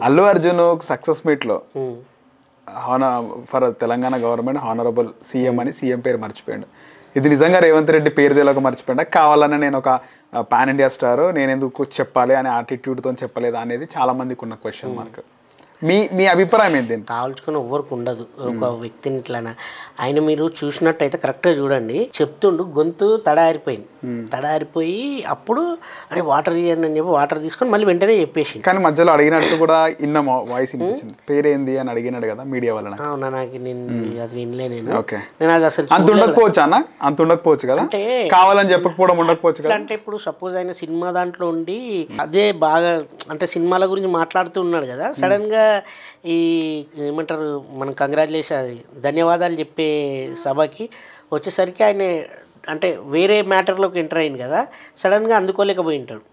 Allu Arjun success మీట్లో for Telangana government honourable CM అని CM పేరు మర్చిపోయాడు. ఇది నిజంగా రేవంత్ రెడ్డి పేరు తెలియక మర్చిపోయాడు, కావాలన్నా నేను ఒక పాన్ ఇండియా స్టార్ నేను ఎందుకు చెప్పాలి అనే యాటిట్యూడ్తో చెప్పలేదా అనేది చాలా మందికి ఉన్న క్వశ్చన్ మార్క్. మీ అభిప్రాయం ఏంటి? కావాల్చుకుని ఎవరికి ఉండదు ఒక వ్యక్తిని ఇట్లా. ఆయన మీరు చూసినట్టయితే కరెక్ట్గా చూడండి, చెప్తుండు గొంతు తడారిపోయి అప్పుడు అరే వాటర్ ఇవ్వండి అని చెప్పి వాటర్ తీసుకొని మళ్ళీ వెంటనే చెప్పేసి, కానీ మధ్యలో అడిగినట్టు కూడా ఇన్న వాయిస్ వినిపించింది, పేరేంది అని అడిగినాడు కదా మీడియా వల్ల. అవునా, నాకు నేను అది వినలే. ఓకే, నేను అది అసలు అంత ఉండకపోవచ్చు అన్న, అంత ఉండకపోవచ్చు కదా, అంటే కావాలని చెప్పకపోవడం ఉండకపోవచ్చు కదా. అంటే ఇప్పుడు సపోజ్ ఆయన సినిమా దాంట్లో ఉండి అదే బాగా అంటే సినిమాల గురించి మాట్లాడుతూ ఉన్నాడు కదా, సడన్ గా ఈ ఏమంటారు మనం కంగ్రాచులేషన్ ధన్యవాదాలు చెప్పే సభకి వచ్చేసరికి ఆయన అంటే వేరే మ్యాటర్లోకి ఎంటర్ అయింది కదా, సడన్గా అందుకోలేకపోయి ఉంటాడు.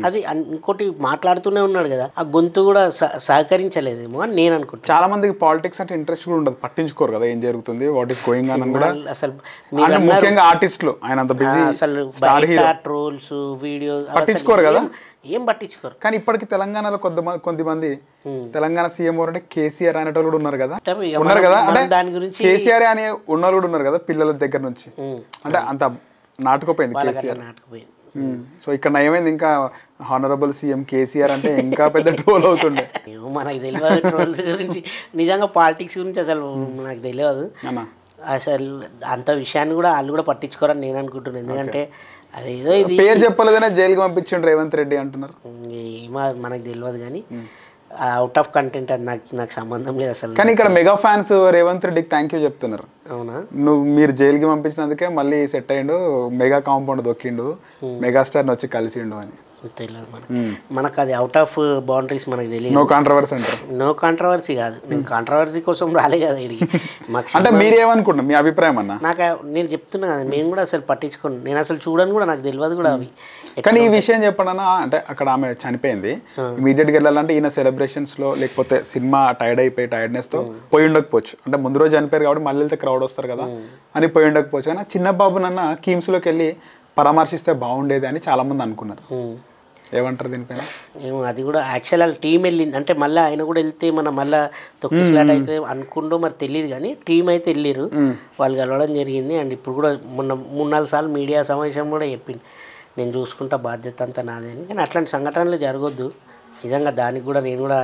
అది ఇంకోటి మాట్లాడుతూనే ఉన్నాడు కదా, ఆ గొంతు కూడా సహకరించలేదేమో అని నేను అనుకుంటాను. చాలా మందికి పాలిటిక్స్ అంటే ఇంట్రెస్ట్ కూడా ఉండదు, పట్టించుకోరు కదా ఏం జరుగుతుంది, వాట్ ఈస్ గోయింగ్ ఆన్ కూడా. అసలు ముఖ్యంగా ఆర్టిస్టులు ఆయన అంత బిజీ, అసలు ట్రోల్స్ వీడియోస్ పట్టించుకోరు కదా, ఏం పట్టించుకోరు. కానీ ఇప్పటికి తెలంగాణలో కొంతమంది తెలంగాణ సీఎం అంటే కేసీఆర్ అనేటోళ్ళు కూడా ఉన్నారు కదా, అంటే దాని గురించి కేసీఆర్ అనే ఉన్నోళ్ళు కూడా ఉన్నారు కదా పిల్లల దగ్గర నుంచి, అంటే అంత నాటుకుపోయింది కేసీఆర్. సో ఇక్కడ ఏమైంది, ఇంకా హానరబుల్ సీఎం కేసీఆర్ అంటే ఇంకా పెద్ద ట్రోల్ అవుతుండే. మనకు తెలియదు ట్రోల్స్ గురించి, నిజంగా పాలిటిక్స్ గురించి అసలు నాకు తెలియదు అసలు. అంత విషయాన్ని కూడా వాళ్ళు కూడా పట్టించుకోరని నేను అనుకుంటున్నాను. ఎందుకంటే అదేదో ఇది పేరు చెప్పలేదనే జైలుకి పంపించండి రేవంత్ రెడ్డి అంటున్నారు. మనకు తెలియదు కానీ అవుట్ ఆఫ్ కంటెంట్ అది నాకు సంబంధం లేదు అసలు. కానీ ఇక్కడ మెగా ఫ్యాన్స్ రేవంత్ రెడ్డికి థ్యాంక్ యూ చెప్తున్నారు. అవునా, మీరు జైలుకి పంపించినందుకే మళ్ళీ సెట్ అయ్యిండు, మెగా కాంపౌండ్ దొక్కిండు, మెగాస్టార్ని వచ్చి కలిసిండు అని. తెలియదు మనకు అది అవుట్ ఆఫ్ బౌండరీస్ మనకు తెలియదు. నో కాంట్రవర్సీ అంటారు. నో కాంట్రవర్సీ కాదు, నేను కాంట్రవర్సీ కోసం రాలే కదా ఇడికి. అంటే మీరేమనుకుంటున్నారు, మీ అభిప్రాయం అన్న? నాకు నేను చెప్తున్నా కదా, నేను కూడా అసలు పట్టించుకోను, నేను అసలు చూడను కూడా, నాకు తెలియదు కూడా అవి. కానీ ఈ విషయం చెప్పండి, అంటే అక్కడ ఆమె చనిపోయింది, ఇమీడియట్గా వెళ్ళాలంటే ఈయన సెలబ్రేషన్స్లో లేకపోతే సినిమా టైర్డ్నెస్తో పోయి ఉండకపోవచ్చు, అంటే ముందు రోజు చనిపోయారు కాబట్టి మళ్ళీ వెళ్తే క్రౌడ్ వస్తారు కదా అని పోయి ఉండకపోవచ్చు. కానీ చిన్న బాబునన్న కిమ్స్లోకి వెళ్ళి పరామర్శిస్తే బాగుండేది అని చాలామంది అనుకున్నారు. ఏమంటారు దీనిపైన? ఏమో, అది కూడా యాక్చువల్ వాళ్ళ టీం వెళ్ళింది అంటే మళ్ళీ ఆయన కూడా వెళ్తే మనం మళ్ళీ తొక్కిసలాట అయితే అనుకుంటూ మరి తెలియదు, కానీ టీం అయితే వెళ్ళారు, వాళ్ళు కలవడం జరిగింది. అండ్ ఇప్పుడు కూడా మొన్న 3-4 సార్లు మీడియా సమావేశం కూడా చెప్పింది, నేను చూసుకుంటా బాధ్యత అంతా నాదే అని. కానీ అట్లాంటి సంఘటనలు జరగొద్దు నిజంగా, దానికి కూడా నేను కూడా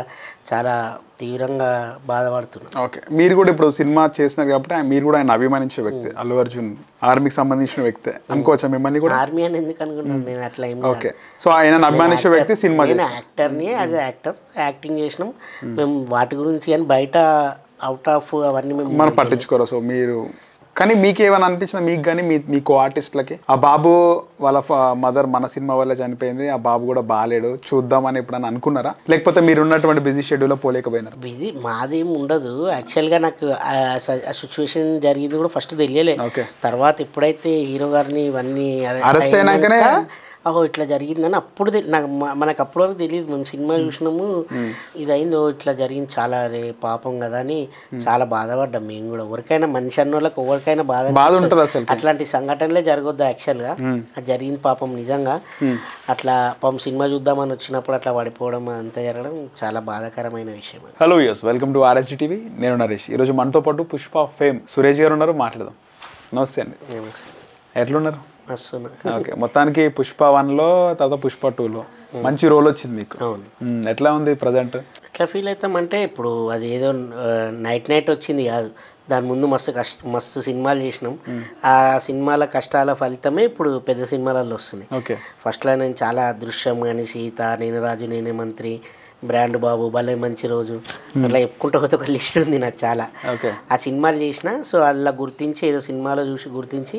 చాలా తీవ్రంగా బాధపడుతున్నాను. ఓకే, మీరు కూడా ఇప్పుడు సినిమా చేసినారు కాబట్టి మీరు కూడా ఆయన అభిమానించే వ్యక్తి, అల్లు అర్జున్ ఆర్మీకి సంబంధించిన వ్యక్తి అనుకోవచ్చా మిమ్మల్ని కూడా? ఆర్మీ అని ఎందుకు అనుకుంటున్నాను నేను, అట్లా ఏం. ఓకే, సో ఆయన అభిమానించే వ్యక్తి, సినిమా యాక్టర్ని, యాజ్ యాక్టర్ యాక్టింగ్ చేసినాం మేము, వాటి గురించి కానీ బయట అవుట్ ఆఫ్ అవన్నీ మనం పట్టించుకోరు. సో మీరు కానీ మీకు ఏమైనా అనిపించింది మీకు కానీ మీకు ఆర్టిస్టులకి, ఆ బాబు వాళ్ళ మదర్ మన సినిమా వల్ల చనిపోయింది, ఆ బాబు కూడా బాగాలేడు చూద్దామని ఎప్పుడైనా అనుకున్నారా, లేకపోతే మీరు ఉన్నటువంటి బిజీ షెడ్యూల్లో పోలేకపోయినారు? బిజీ మాదేం ఉండదు యాక్చువల్గా. నాకు ఆ సిచ్యువేషన్ జరిగింది కూడా ఫస్ట్ తెలియలే, తర్వాత ఎప్పుడైతే హీరో గారిని ఇవన్నీ అరెస్ట్ అయినాకనే అహో ఇట్లా జరిగిందని అప్పుడు మనకు అప్పటి వరకు తెలియదు. మనం సినిమా చూసినాము, ఇది అయిందో ఇట్లా జరిగింది, చాలా అరే పాపం కదా అని చాలా బాధపడ్డాం మేము కూడా. ఎవరికైనా మనిషి అన్న వాళ్ళకి ఎవరికైనా బాధ ఉంటుంది అసలు. అట్లాంటి సంఘటనలే జరగొద్దు యాక్చువల్గా, అది జరిగింది పాపం నిజంగా. అట్లా పాపం సినిమా చూద్దామని వచ్చినప్పుడు అట్లా పడిపోవడం అంతా జరగడం చాలా బాధాకరమైన విషయం. Hello yes, welcome to RSG TV. నేను నరేష్. ఈరోజు మనతో పాటు పుష్ప ఫేమ్ సురేష్ గారు ఉన్నారు, మాట్లాడదాం. నమస్తే అండి. ఎట్లున్నారు? ఓకే, మొత్తానికి పుష్ప 1లో తర్వాత పుష్ప 2లో మంచి రోల్ వచ్చింది మీకు. ఎట్లా ఉంది ప్రజెంట్? ఎట్లా ఫీల్ అవుతామంటే ఇప్పుడు అది ఏదో నైట్ వచ్చింది కాదు, దాని ముందు మస్తు సినిమాలు చేసినాం, ఆ సినిమాల కష్టాల ఫలితమే ఇప్పుడు పెద్ద సినిమాలలో వస్తున్నాయి. ఓకే, ఫస్ట్లో నేను చాలా దృశ్యం కానీ, సీత, నేను రాజు నేనే మంత్రి, బ్రాండ్ బాబు, భలే మంచి రోజు, అట్లా చెప్పుకుంటూ పోతే ఒక లిస్ట్ ఉంది నాకు చాలా. ఆ సినిమాలు చేసిన, సో అలా గుర్తించి ఏదో సినిమాలో చూసి గుర్తించి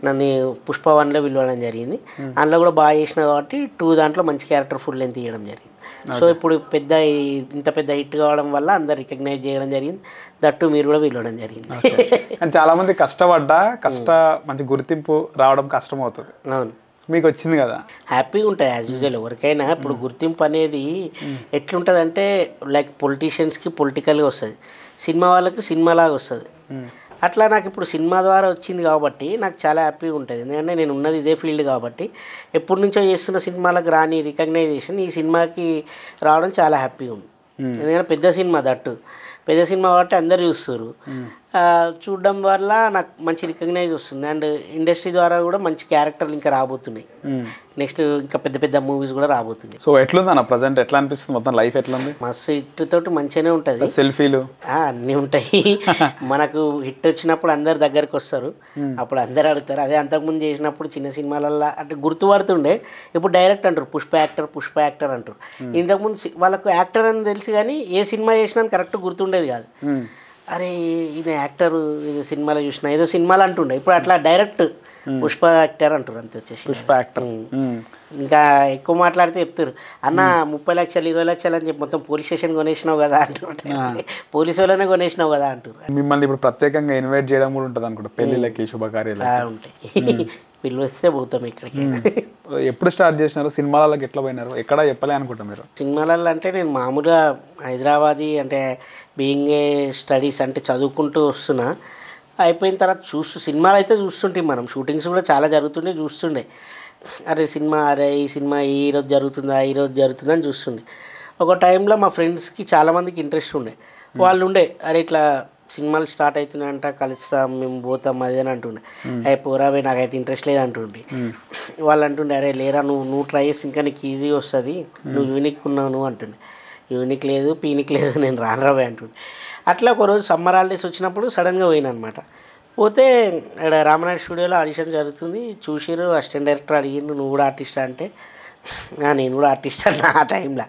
నన్ను పుష్ప 1లో పిలవడం జరిగింది. అందులో కూడా బాగా చేసిన కాబట్టి 2 దాంట్లో మంచి క్యారెక్టర్ ఫుల్ లెంత్ తీయడం జరిగింది. సో ఇప్పుడు ఇంత పెద్ద హిట్ కావడం వల్ల అందరు రికగ్నైజ్ చేయడం జరిగింది, దట్టు మీరు కూడా పిలవడం జరిగింది. చాలా మంది మంచి గుర్తింపు రావడం కష్టం అవుతుంది. అవును, మీకు వచ్చింది కదా, హ్యాపీగా ఉంటుంది యాజ్ యూజువల్. ఎవరికైనా ఇప్పుడు గుర్తింపు అనేది ఎట్లుంటుంది అంటే లైక్ పొలిటీషియన్స్కి పొలిటికల్గా వస్తుంది, సినిమా వాళ్ళకి సినిమాలాగా వస్తుంది. అట్లా నాకు ఇప్పుడు సినిమా ద్వారా వచ్చింది కాబట్టి నాకు చాలా హ్యాపీగా ఉంటుంది. ఎందుకంటే నేను ఉన్నది ఇదే ఫీల్డ్ కాబట్టి ఎప్పటి నుంచో చేస్తున్న సినిమాలకు రాని రికగ్నైజేషన్ ఈ సినిమాకి రావడం చాలా హ్యాపీగా ఉంది. ఎందుకంటే పెద్ద సినిమా దట్టు పెద్ద సినిమా కాబట్టి అందరు చూస్తారు. చూడడం వల్ల నాకు మంచి రికగ్నైజ్ వస్తుంది. అండ్ ఇండస్ట్రీ ద్వారా కూడా మంచి క్యారెక్టర్లు ఇంకా రాబోతున్నాయి. నెక్స్ట్ ఇంకా పెద్ద పెద్ద మూవీస్ కూడా రాబోతున్నాయి. సో ఎట్లుంది అన్న ప్రజెంట్, ఎట్లా అనిపిస్తుంది మొత్తం లైఫ్ ఎట్లుంది? మస్తు హిట్ తోటి మంచిగానే ఉంటుంది. సెల్ఫీలు అన్నీ ఉంటాయి. మనకు హిట్ వచ్చినప్పుడు అందరు దగ్గరికి వస్తారు, అప్పుడు అందరు అడుగుతారు. అదే అంతకుముందు చేసినప్పుడు చిన్న సినిమాలల్లో అంటే గుర్తుపడుతుండే, ఇప్పుడు డైరెక్ట్ అంటారు పుష్ప యాక్టర్ అంటారు. ఇంతకుముందు వాళ్ళకు యాక్టర్ అని తెలుసు కానీ ఏ సినిమా చేసినా కరెక్ట్ గుర్తుండేది కాదు. అరే ఈయన యాక్టర్ ఏదో సినిమాలో చూసిన ఏదో సినిమాలు అంటుండే, ఇప్పుడు అట్లా డైరెక్ట్ పుష్ప యాక్టర్ అంటారు. అంతే వచ్చేసి పుష్ప యాక్టర్. ఇంకా ఎక్కువ మాట్లాడితే చెప్తారు అన్న 30 లక్షలు 20 లక్షలు అని చెప్పి మొత్తం పోలీస్ స్టేషన్ కొనేసినావు కదా అంటారు. పోలీసు వాళ్ళనే కొనేసినావు కదా అంటారు. మిమ్మల్ని ఇప్పుడు ప్రత్యేకంగా ఇన్వైట్ చేయడం కూడా ఉంటుంది అనుకుంటా పెళ్ళిళ్ళకి, శుభకార్యాలు ఉంటాయి. పిల్లు వస్తే పోతాం ఇక్కడికి. ఎప్పుడు స్టార్ట్ చేసినారు సినిమాలకి, ఎట్లా పోయినారు, ఎక్కడ చెప్పలే అనుకుంటా మీరు? సినిమాలలో అంటే నేను మామూలుగా హైదరాబాదీ అంటే బీయింగ్ ఏ స్టడీస్ అంటే చదువుకుంటూ వస్తున్నా. అయిపోయిన తర్వాత సినిమాలు అయితే చూస్తుంటే మనం షూటింగ్స్ కూడా చాలా జరుగుతుండే, చూస్తుండే. అరే ఈ సినిమా ఈరోజు జరుగుతుందా అని చూస్తుండే. ఒక టైంలో మా ఫ్రెండ్స్కి చాలామందికి ఇంట్రెస్ట్ ఉండే, వాళ్ళు ఉండే అరే ఇట్లా సినిమాలు స్టార్ట్ అవుతున్నాయంట కలుస్తాం మేము పోతాం అది అని అంటుండే. అయ్యి పోరాబే నాకైతే ఇంట్రెస్ట్ లేదు అంటుండే. వాళ్ళు అంటుండే అరే లేరా నువ్వు ట్రై చేసి ఇంకా నీకు ఈజీగా వస్తుంది, నువ్వు యూనిక్ ఉన్నావు అంటుండే. యూనిక్ లేదు పీనిక్ లేదు నేను రాబోయే అంటుండే. అట్లా ఒకరోజు సమ్మర్ హాలిడేస్ వచ్చినప్పుడు సడన్గా పోయినా అనమాట. పోతే ఇక్కడ రామనాయుడు స్టూడియోలో ఆడిషన్ జరుగుతుంది, చూసిరు. అసిస్టెంట్ డైరెక్టర్ అడిగిండు నువ్వు కూడా ఆర్టిస్టా అంటే నేను కూడా ఆర్టిస్ట్ అన్న ఆ టైంలో.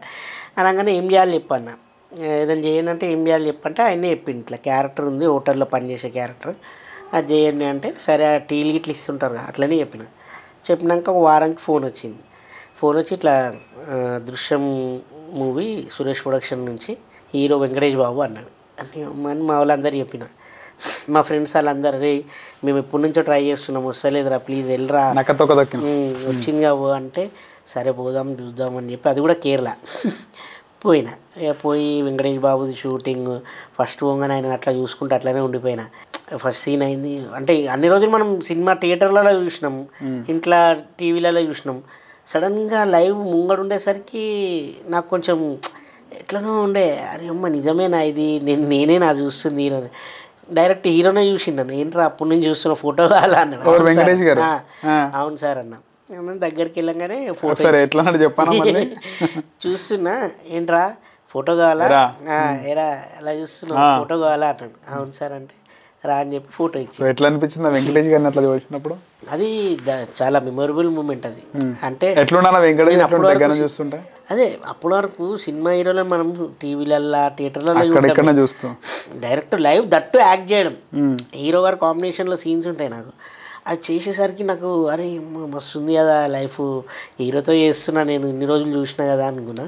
అనగానే ఏం చేయాలి చెప్పన్న, ఏదైనా చేయండి అంటే ఏం చేయాలి చెప్పంటే ఆయనే చెప్పిండు ఇట్లా క్యారెక్టర్ ఉంది హోటల్లో పనిచేసే క్యారెక్టర్, అది చేయండి అంటే సరే ఆ టీలు గిట్లు ఇస్తుంటారు అట్లనే చెప్పినాక ఒక వారానికి ఫోన్ వచ్చి ఇట్లా దృశ్యం మూవీ సురేష్ ప్రొడక్షన్ నుంచి హీరో వెంకటేష్ బాబు అన్నాడు అని మా వాళ్ళందరూ చెప్పిన. మా ఫ్రెండ్స్ వాళ్ళందరూ రే మేము ఎప్పటి నుంచో ట్రై చేస్తున్నాం వస్తలేదురా ప్లీజ్ వెళ్ళరా వచ్చింది కావు అంటే సరే పోదాం చూద్దాం అని చెప్పి, అది కూడా కేరళ పోయినా. పోయి వెంకటేష్ బాబుది షూటింగ్ ఫస్ట్ పోగానే ఆయన అట్లా చూసుకుంటే అట్లనే ఉండిపోయినా. ఫస్ట్ సీన్ అయింది అంటే అన్ని రోజులు మనం సినిమా థియేటర్లలో చూసినాం, ఇంట్లో టీవీలలో చూసినాం. సడన్గా లైవ్ ముంగడు ఉండేసరికి నాకు కొంచెం ఎట్లనో ఉండే, అరే అమ్మ నిజమేనా ఇది నేనే నా చూస్తుంది హీరోని. డైరెక్ట్ హీరోనే చూసిండాను. ఏంట్రా అప్పటి నుంచి చూస్తున్న ఫోటో కావాలా అన్నాడు. అవును సార్ అన్న. దగ్గరికి వెళ్ళంగానే ఫోటో చూస్తున్నా, ఏంట్రా ఫోటో కావాలా ఏరా అలా చూస్తున్నా ఫోటో కావాలా అన్నాడు. అవును సార్ అంటే రా అని చెప్పి ఫోటో ఇచ్చి. ఎట్లా అనిపించింది వెంకటేష్ గారిని అట్లా చూసినప్పుడు? అది చాలా మెమొరబుల్ మూమెంట్ అది. అంటే అదే అప్పటి వరకు సినిమా హీరోలో మనం టీవీలల్లో థియేటర్లలో చూస్తాం, డైరెక్ట్ లైవ్ దట్టు యాక్ట్ చేయడం. హీరో గారు కాంబినేషన్లో సీన్స్ ఉంటాయి. నాకు అది చేసేసరికి నాకు అరే మస్తు ఉంది కదా లైఫ్, హీరోతో చేస్తున్నా నేను ఇన్ని రోజులు చూసినా కదా అనుకున్నా.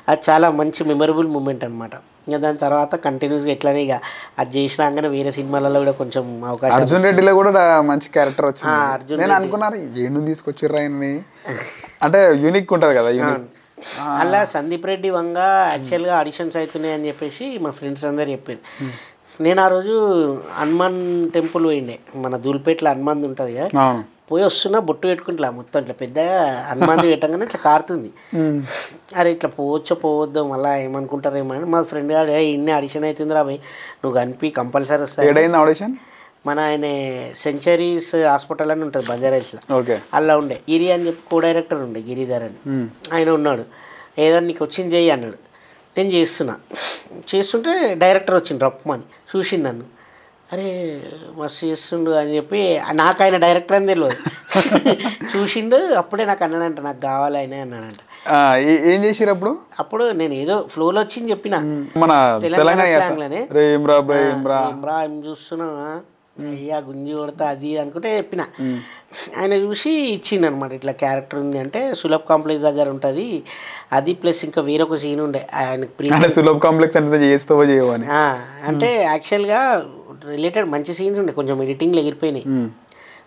అది చాలా మంచి మెమొరబుల్ మూమెంట్ అనమాట. ఇంకా దాని తర్వాత కంటిన్యూస్గా ఎట్లానే ఇక అది చేసినాకనే వేరే సినిమాలలో కూడా కొంచెం అవకాశం. అర్జున్ రెడ్డిలో కూడా మంచి క్యారెక్టర్ వచ్చింది. అర్జున్ నేను అనుకున్నారు ఏను తీసుకొచ్చిర్రు ఆయన్ని, అంటే యూనిక్ ఉంటుంది కదా. అలా సందీప్ రెడ్డి వంగ యాక్చువల్గా ఆడిషన్స్ అవుతున్నాయి అని చెప్పేసి మా ఫ్రెండ్స్ అందరు చెప్పారు. నేను ఆ రోజు హనుమాన్ టెంపుల్ పోయిండే, మన దూల్పేటలో హనుమాన్ ఉంటుంది కదా, పోయి వస్తున్నా బొట్టు పెట్టుకుంటా మొత్తం ఇట్లా పెద్దగా హనుమాన్ పెట్టగానే ఇట్లా కారుతుంది. అరే ఇట్లా పోవద్దు మళ్ళీ ఏమనుకుంటారేమో అని మా ఫ్రెండ్ గారు ఇన్ని ఆడిషన్ అవుతుందిరా భయ్ నువ్వు కనిపి కంపల్సరీ వస్తాయి. ఆడిషన్ మన ఆయన సెంచరీస్ హాస్పిటల్ అని ఉంటుంది బంజారాహిల్స్లో, అలా ఉండే గిరి అని చెప్పి కో డైరెక్టర్ ఉండే గిరిధర్ అని ఆయన ఉన్నాడు. ఏదన్నా నీకు వచ్చింది చెయ్యి అన్నాడు. నేను చేస్తుంటే డైరెక్టర్ వచ్చిండు రప్మని చూసిండు నన్ను. అరే మస్తు చేస్తుండు అని చెప్పి నాకు ఆయన డైరెక్టర్ అని తెలియదు. చూసిండు అప్పుడే నాకు అన్నాడంట నాకు కావాలి ఆయన అన్నాడంట. ఏం చేసిరు అప్పుడు నేను ఏదో ఫ్లోలో వచ్చింది చెప్పిన మన తెలంగాణ స్లాంగ్లోనే ఏం చూస్తున్నా అయ్యా గుంజి కొడతా అది అనుకుంటే చెప్పిన. ఆయన చూసి ఇచ్చిండు అనమాట ఇట్లా క్యారెక్టర్ ఉంది అంటే సులభ్ కాంప్లెక్స్ దగ్గర ఉంటుంది అది, ప్లస్ ఇంకా వేరొక సీన్ ఉండే ఆయనకు సులభ్ కాంప్లెక్స్ అంటే యాక్చువల్గా రిలేటెడ్ మంచి సీన్స్ ఉండే, కొంచెం ఎడిటింగ్లో ఎగిరిపోయినాయి.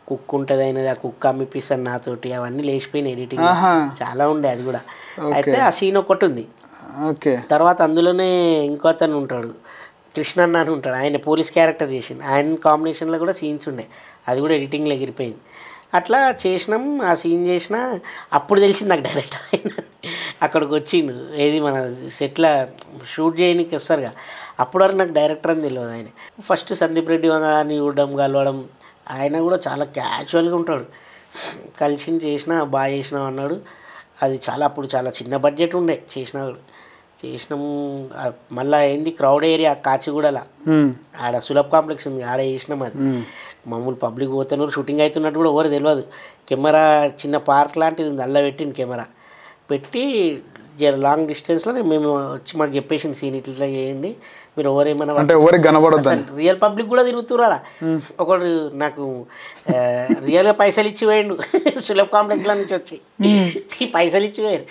కుక్ ఉంటుంది అయినది ఆ కుక్ అమ్మిపిస్తాను నాతోటి అవన్నీ లేచిపోయినాయి ఎడిటింగ్ చాలా ఉండే అది కూడా. అయితే ఆ సీన్ ఒకటి ఉంది. తర్వాత అందులోనే ఇంకో అతను ఉంటాడు కృష్ణన్న అని ఉంటాడు, ఆయన పోలీస్ క్యారెక్టర్ చేసిండు. ఆయన కాంబినేషన్లో కూడా సీన్స్ ఉండే, అది కూడా ఎడిటింగ్లో ఎగిరిపోయింది. అట్లా చేసినాం. ఆ సీన్ చేసిన అప్పుడు తెలిసింది నాకు డైరెక్టర్ అయినా. అక్కడికి వచ్చిండు ఏది మన సెట్ల షూట్ చేయడానికి వస్తారుగా అప్పటి వరకు నాకు డైరెక్టర్ అని తెలియదు ఆయన ఫస్ట్ సందీప్ రెడ్డి అని చూడడం కలవడం ఆయన కూడా చాలా క్యాజువల్గా ఉంటాడు కలిసి చేసినా బాగా చేసినావు అన్నాడు అది చాలా అప్పుడు చాలా చిన్న బడ్జెట్ ఉండే చేసినాము మళ్ళీ ఏంది క్రౌడ్ ఏరియా కాచిగూడలా ఆడ సులభ్ కాంప్లెక్స్ ఉంది ఆడ చేసినాం అది మామూలు పబ్లిక్ పోతున్నారు షూటింగ్ అవుతున్నట్టు కూడా ఎవరు తెలియదు కెమెరా చిన్న పార్క్ లాంటిది ఉంది అల్ల పెట్టింది కెమెరా పెట్టి లాంగ్ డిస్టెన్స్లో మేము వచ్చి మాకు చెప్పేసింది సీన్ ఇట్లా చేయండి మీరు ఎవరేమన్నా అంటే ఎవరికి కనబడదు రియల్ పబ్లిక్ కూడా తిరుగుతురా ఒకడు నాకు రియల్గా పైసలు ఇచ్చి పోయిండు సులభ్ కాంప్లెక్స్లో నుంచి వచ్చి పైసలు ఇచ్చి పోయారు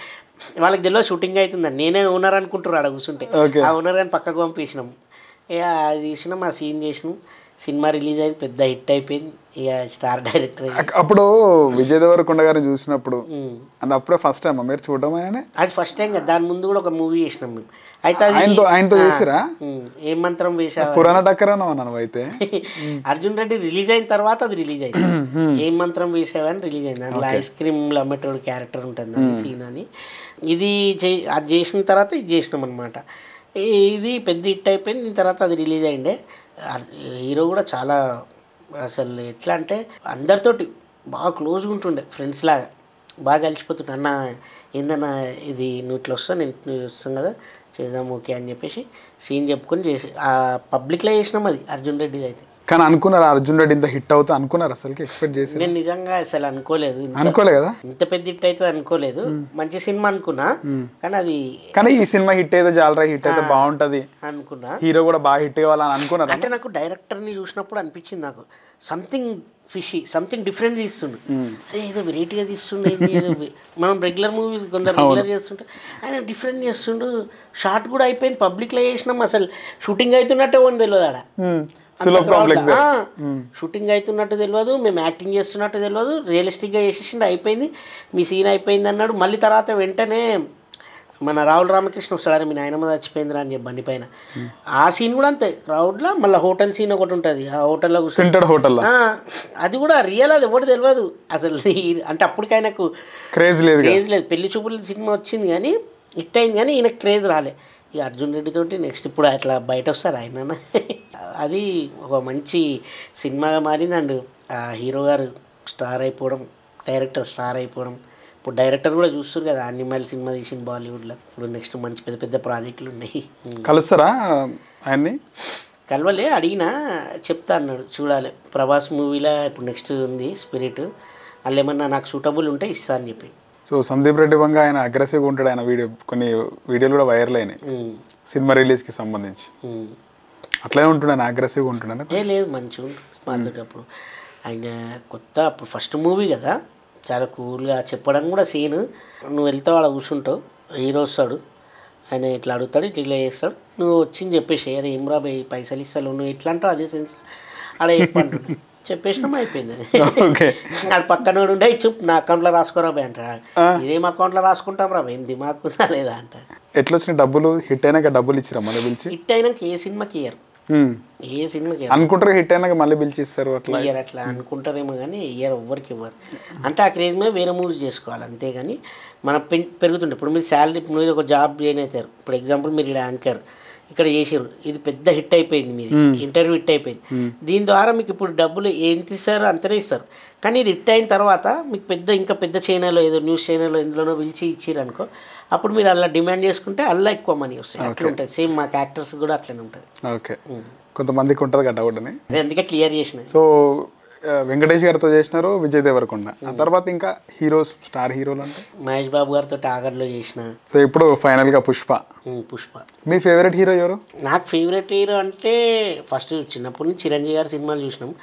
వాళ్ళకి తెలియదు షూటింగ్ అవుతుందని నేనే ఓనర్ అనుకుంటారు ఆడ కూర్చుంటే ఆ ఓనర్ కానీ పక్కకు పంపించినాం ఇక అది తీసినాం ఆ సీన్ చేసినాం సినిమా రిలీజ్ అయింది పెద్ద హిట్ అయిపోయింది ఇక స్టార్ డైరెక్టర్ అప్పుడు విజయ్ దేవరకొండ గారిని చూసినప్పుడు అది అప్పుడే ఫస్ట్ టైం మీరు చూడడం అది ఫస్ట్ టైం కదా దాని ముందు కూడా ఒక మూవీ చేసినాం మేము అయితే ఆయనతో చేసిరా ఏం మంత్రం వేసా పురాణ టక్కరను అయితే అర్జున్ రెడ్డి రిలీజ్ అయిన తర్వాత అది రిలీజ్ అయింది ఏం మంత్రం వేసావని రిలీజ్ అయింది అందులో ఐస్ క్రీమ్లో అమ్మేటోడు క్యారెక్టర్ ఉంటుంది అది సీన్ అని ఇది అది చేసిన తర్వాత ఇది చేసినాం అనమాట ఇది పెద్ద హిట్ అయిపోయింది దీని తర్వాత అది రిలీజ్ అయిండే హీరో కూడా చాలా అసలు ఎట్లా అంటే అందరితోటి బాగా క్లోజ్గా ఉంటుండే ఫ్రెండ్స్ లాగా బాగా కలిసిపోతుండే అన్న ఏందన్నా ఇది నువ్వు ఇట్లా వస్తావు నేను వస్తాను కదా చేద్దాం ఓకే అని చెప్పేసి సీన్ చెప్పుకొని చేసి ఆ పబ్లిక్లో చేసినాం అది అర్జున్ రెడ్డిది అయితే కానీ అనుకున్నారు అర్జున్ రెడ్డి ఇంత హిట్ అవుతా అనుకున్నారు అసలు ఎక్స్పెక్ట్ చేసి నేను నిజంగా అసలు అనుకోలేదు కదా ఇంత పెద్ద హిట్ అవుతుంది అనుకోలేదు మంచి సినిమా అనుకున్నా కానీ ఈ సినిమా హిట్ అయితే జాలరా హిట్ అయితే బాగుంటది అనుకున్నా హీరో కూడా బాగా హిట్ అవ్వాలని అనుకున్నారు అంటే నాకు డైరెక్టర్ని చూసినప్పుడు అనిపించింది నాకు సంథింగ్ ఫిషీ సంథింగ్ డిఫరెంట్ తీస్తుండు అరే ఏదో వెరైటీగా తీస్తుండే ఏదో మనం రెగ్యులర్ మూవీస్ కొందరు రెగ్యులర్ చేస్తుంటే ఆయన డిఫరెంట్ చేస్తుండు షార్ట్ కూడా అయిపోయింది పబ్లిక్లో చేసినాం అసలు షూటింగ్ అవుతున్నట్టే అని తెలియదు ఆడ షూటింగ్ అవుతున్నట్టు తెలియదు మేము యాక్టింగ్ చేస్తున్నట్టు తెలియదు రియలిస్టిక్గా చేసేసిండు అయిపోయింది మీ సీన్ అయిపోయింది అన్నాడు మళ్ళీ తర్వాత వెంటనే మన రావుల రామకృష్ణ వస్తాడు మీ నాయనమ్మ చచ్చిపోయిందిరా అని చెప్పి బండి పైన ఆ సీన్ కూడా అంతే క్రౌడ్లో మళ్ళీ హోటల్ సీన్ ఒకటి ఉంటుంది ఆ హోటల్లో హోటల్ అది కూడా రియల్ అది ఎవరు తెలియదు అసలు అంటే అప్పటికైనాకు క్రేజ్ లేదు పెళ్లి చూపుల సినిమా వచ్చింది కానీ హిట్ అయింది కానీ ఈయనకు క్రేజ్ రాలే ఈ అర్జున్ రెడ్డి తోటి నెక్స్ట్ ఇప్పుడు అట్లా బయట వస్తారు ఆయన అది ఒక మంచి సినిమాగా మారింది అండ్ హీరో గారు స్టార్ అయిపోవడం డైరెక్టర్ స్టార్ అయిపోవడం ఇప్పుడు డైరెక్టర్ కూడా చూస్తారు కదా అనిమల్ సినిమా తీసిన బాలీవుడ్లో ఇప్పుడు నెక్స్ట్ మంచి పెద్ద పెద్ద ప్రాజెక్టులు ఉన్నాయి కలుస్తారా ఆయన్ని కలవలే అడిగినా చెప్తా అన్నాడు చూడాలి ప్రభాస్ మూవీలో ఇప్పుడు నెక్స్ట్ ఉంది స్పిరిట్ వాళ్ళు ఏమన్నా నాకు సూటబుల్ ఉంటే ఇస్తా అని చెప్పి సో సందీప్ రెడ్డి వంగ ఆయన అగ్రెసివ్గా ఉంటాడు ఆయన కొన్ని వీడియోలు కూడా వైరల్ అయినాయి సినిమా రిలీజ్కి సంబంధించి అట్లనే ఉంటుండే ఆయన అగ్రెసివ్గా ఉంటుండే లేదు మంచిగా ఉంటుంది మాట్లాడేటప్పుడు ఆయన కొత్త అప్పుడు ఫస్ట్ మూవీ కదా చాలా కూల్గా చెప్పడం కూడా సీన్ నువ్వు వెళ్తావు అలా కూర్చుంటావు హీరో వస్తాడు ఆయన ఇట్లా అడుగుతాడు ఇట్లా చేస్తాడు నువ్వు వచ్చింది చెప్పేసి అరే ఏం రా పైసలు ఇస్తావు నువ్వు ఇట్లా అంటావు అదే సెన్స్ అక్కడ చెప్పంటుండే చెప్పేసినాం అయిపోయింది అది పక్కన ఉండే చూపు నా అకౌంట్లో రాసుకోరా బాయ్ అంటాడు ఇదేం అకౌంట్లో రాసుకుంటాం రా ఏం దిమాకుందా లేదా అంటాడు ఎట్లా వచ్చిన డబ్బులు హిట్ అయినాక డబ్బులు ఇచ్చిరా మళ్ళీ పిలిచి హిట్ అయినాక ఏ సినిమాకి ఇయ్యరు ఏ సినిమాకి అనుకుంటారు హిట్ అయినాక మళ్ళీ పిలిచి ఇస్తారు అట్లా ఇయ్యరు అట్లా అనుకుంటారేమో కానీ ఇయ్యరు ఎవ్వరికి ఇవ్వరు అంటే ఆ క్రేజ్ మీద వేరే మూవీస్ చేసుకోవాలి అంతేగాని మనం పెరుగుతుండే ఇప్పుడు మీరు శాలరీ ఇప్పుడు మీరు ఒక జాబ్ జాయిన్ అవుతారు ఇప్పుడు ఎగ్జాంపుల్ మీరు ఇక్కడ యాంకర్ ఇక్కడ చేసారు ఇది పెద్ద హిట్ అయిపోయింది మీది ఇంటర్వ్యూ హిట్ అయిపోయింది దీని ద్వారా మీకు ఇప్పుడు డబ్బులు ఎంత ఇస్తారు అంతనే ఇస్తారు కానీ ఇది హిట్ అయిన తర్వాత మీకు ఇంకా పెద్ద ఛానల్లో ఏదో న్యూస్ ఛానల్లో ఎందులోనో పిలిచి ఇచ్చారు అనుకో అప్పుడు మీరు అలా డిమాండ్ చేసుకుంటే అలా ఎక్కువ మనీ వస్తాయి అట్లా ఉంటుంది సేమ్ మాకు యాక్టర్స్ కూడా అట్లనే ఉంటుంది ఓకే కొంతమందికి ఉంటుంది కదా డౌట్ అని అందుకే క్లియర్ చేసిన సో వెంకటేష్ గారితో చేసినారు విజయ్ దేవరకొండ ఆ తర్వాత ఇంకా హీరోస్ స్టార్ హీరోలు అంటే మహేష్ బాబు గారితో ఆగర్లో చేసిన సో ఇప్పుడు ఫైనల్గా పుష్ప మీ ఫేవరెట్ హీరో ఎవరు నాకు ఫేవరెట్ హీరో అంటే ఫస్ట్ చిన్నప్పటి నుంచి చిరంజీవి గారి సినిమాలు చూసినాం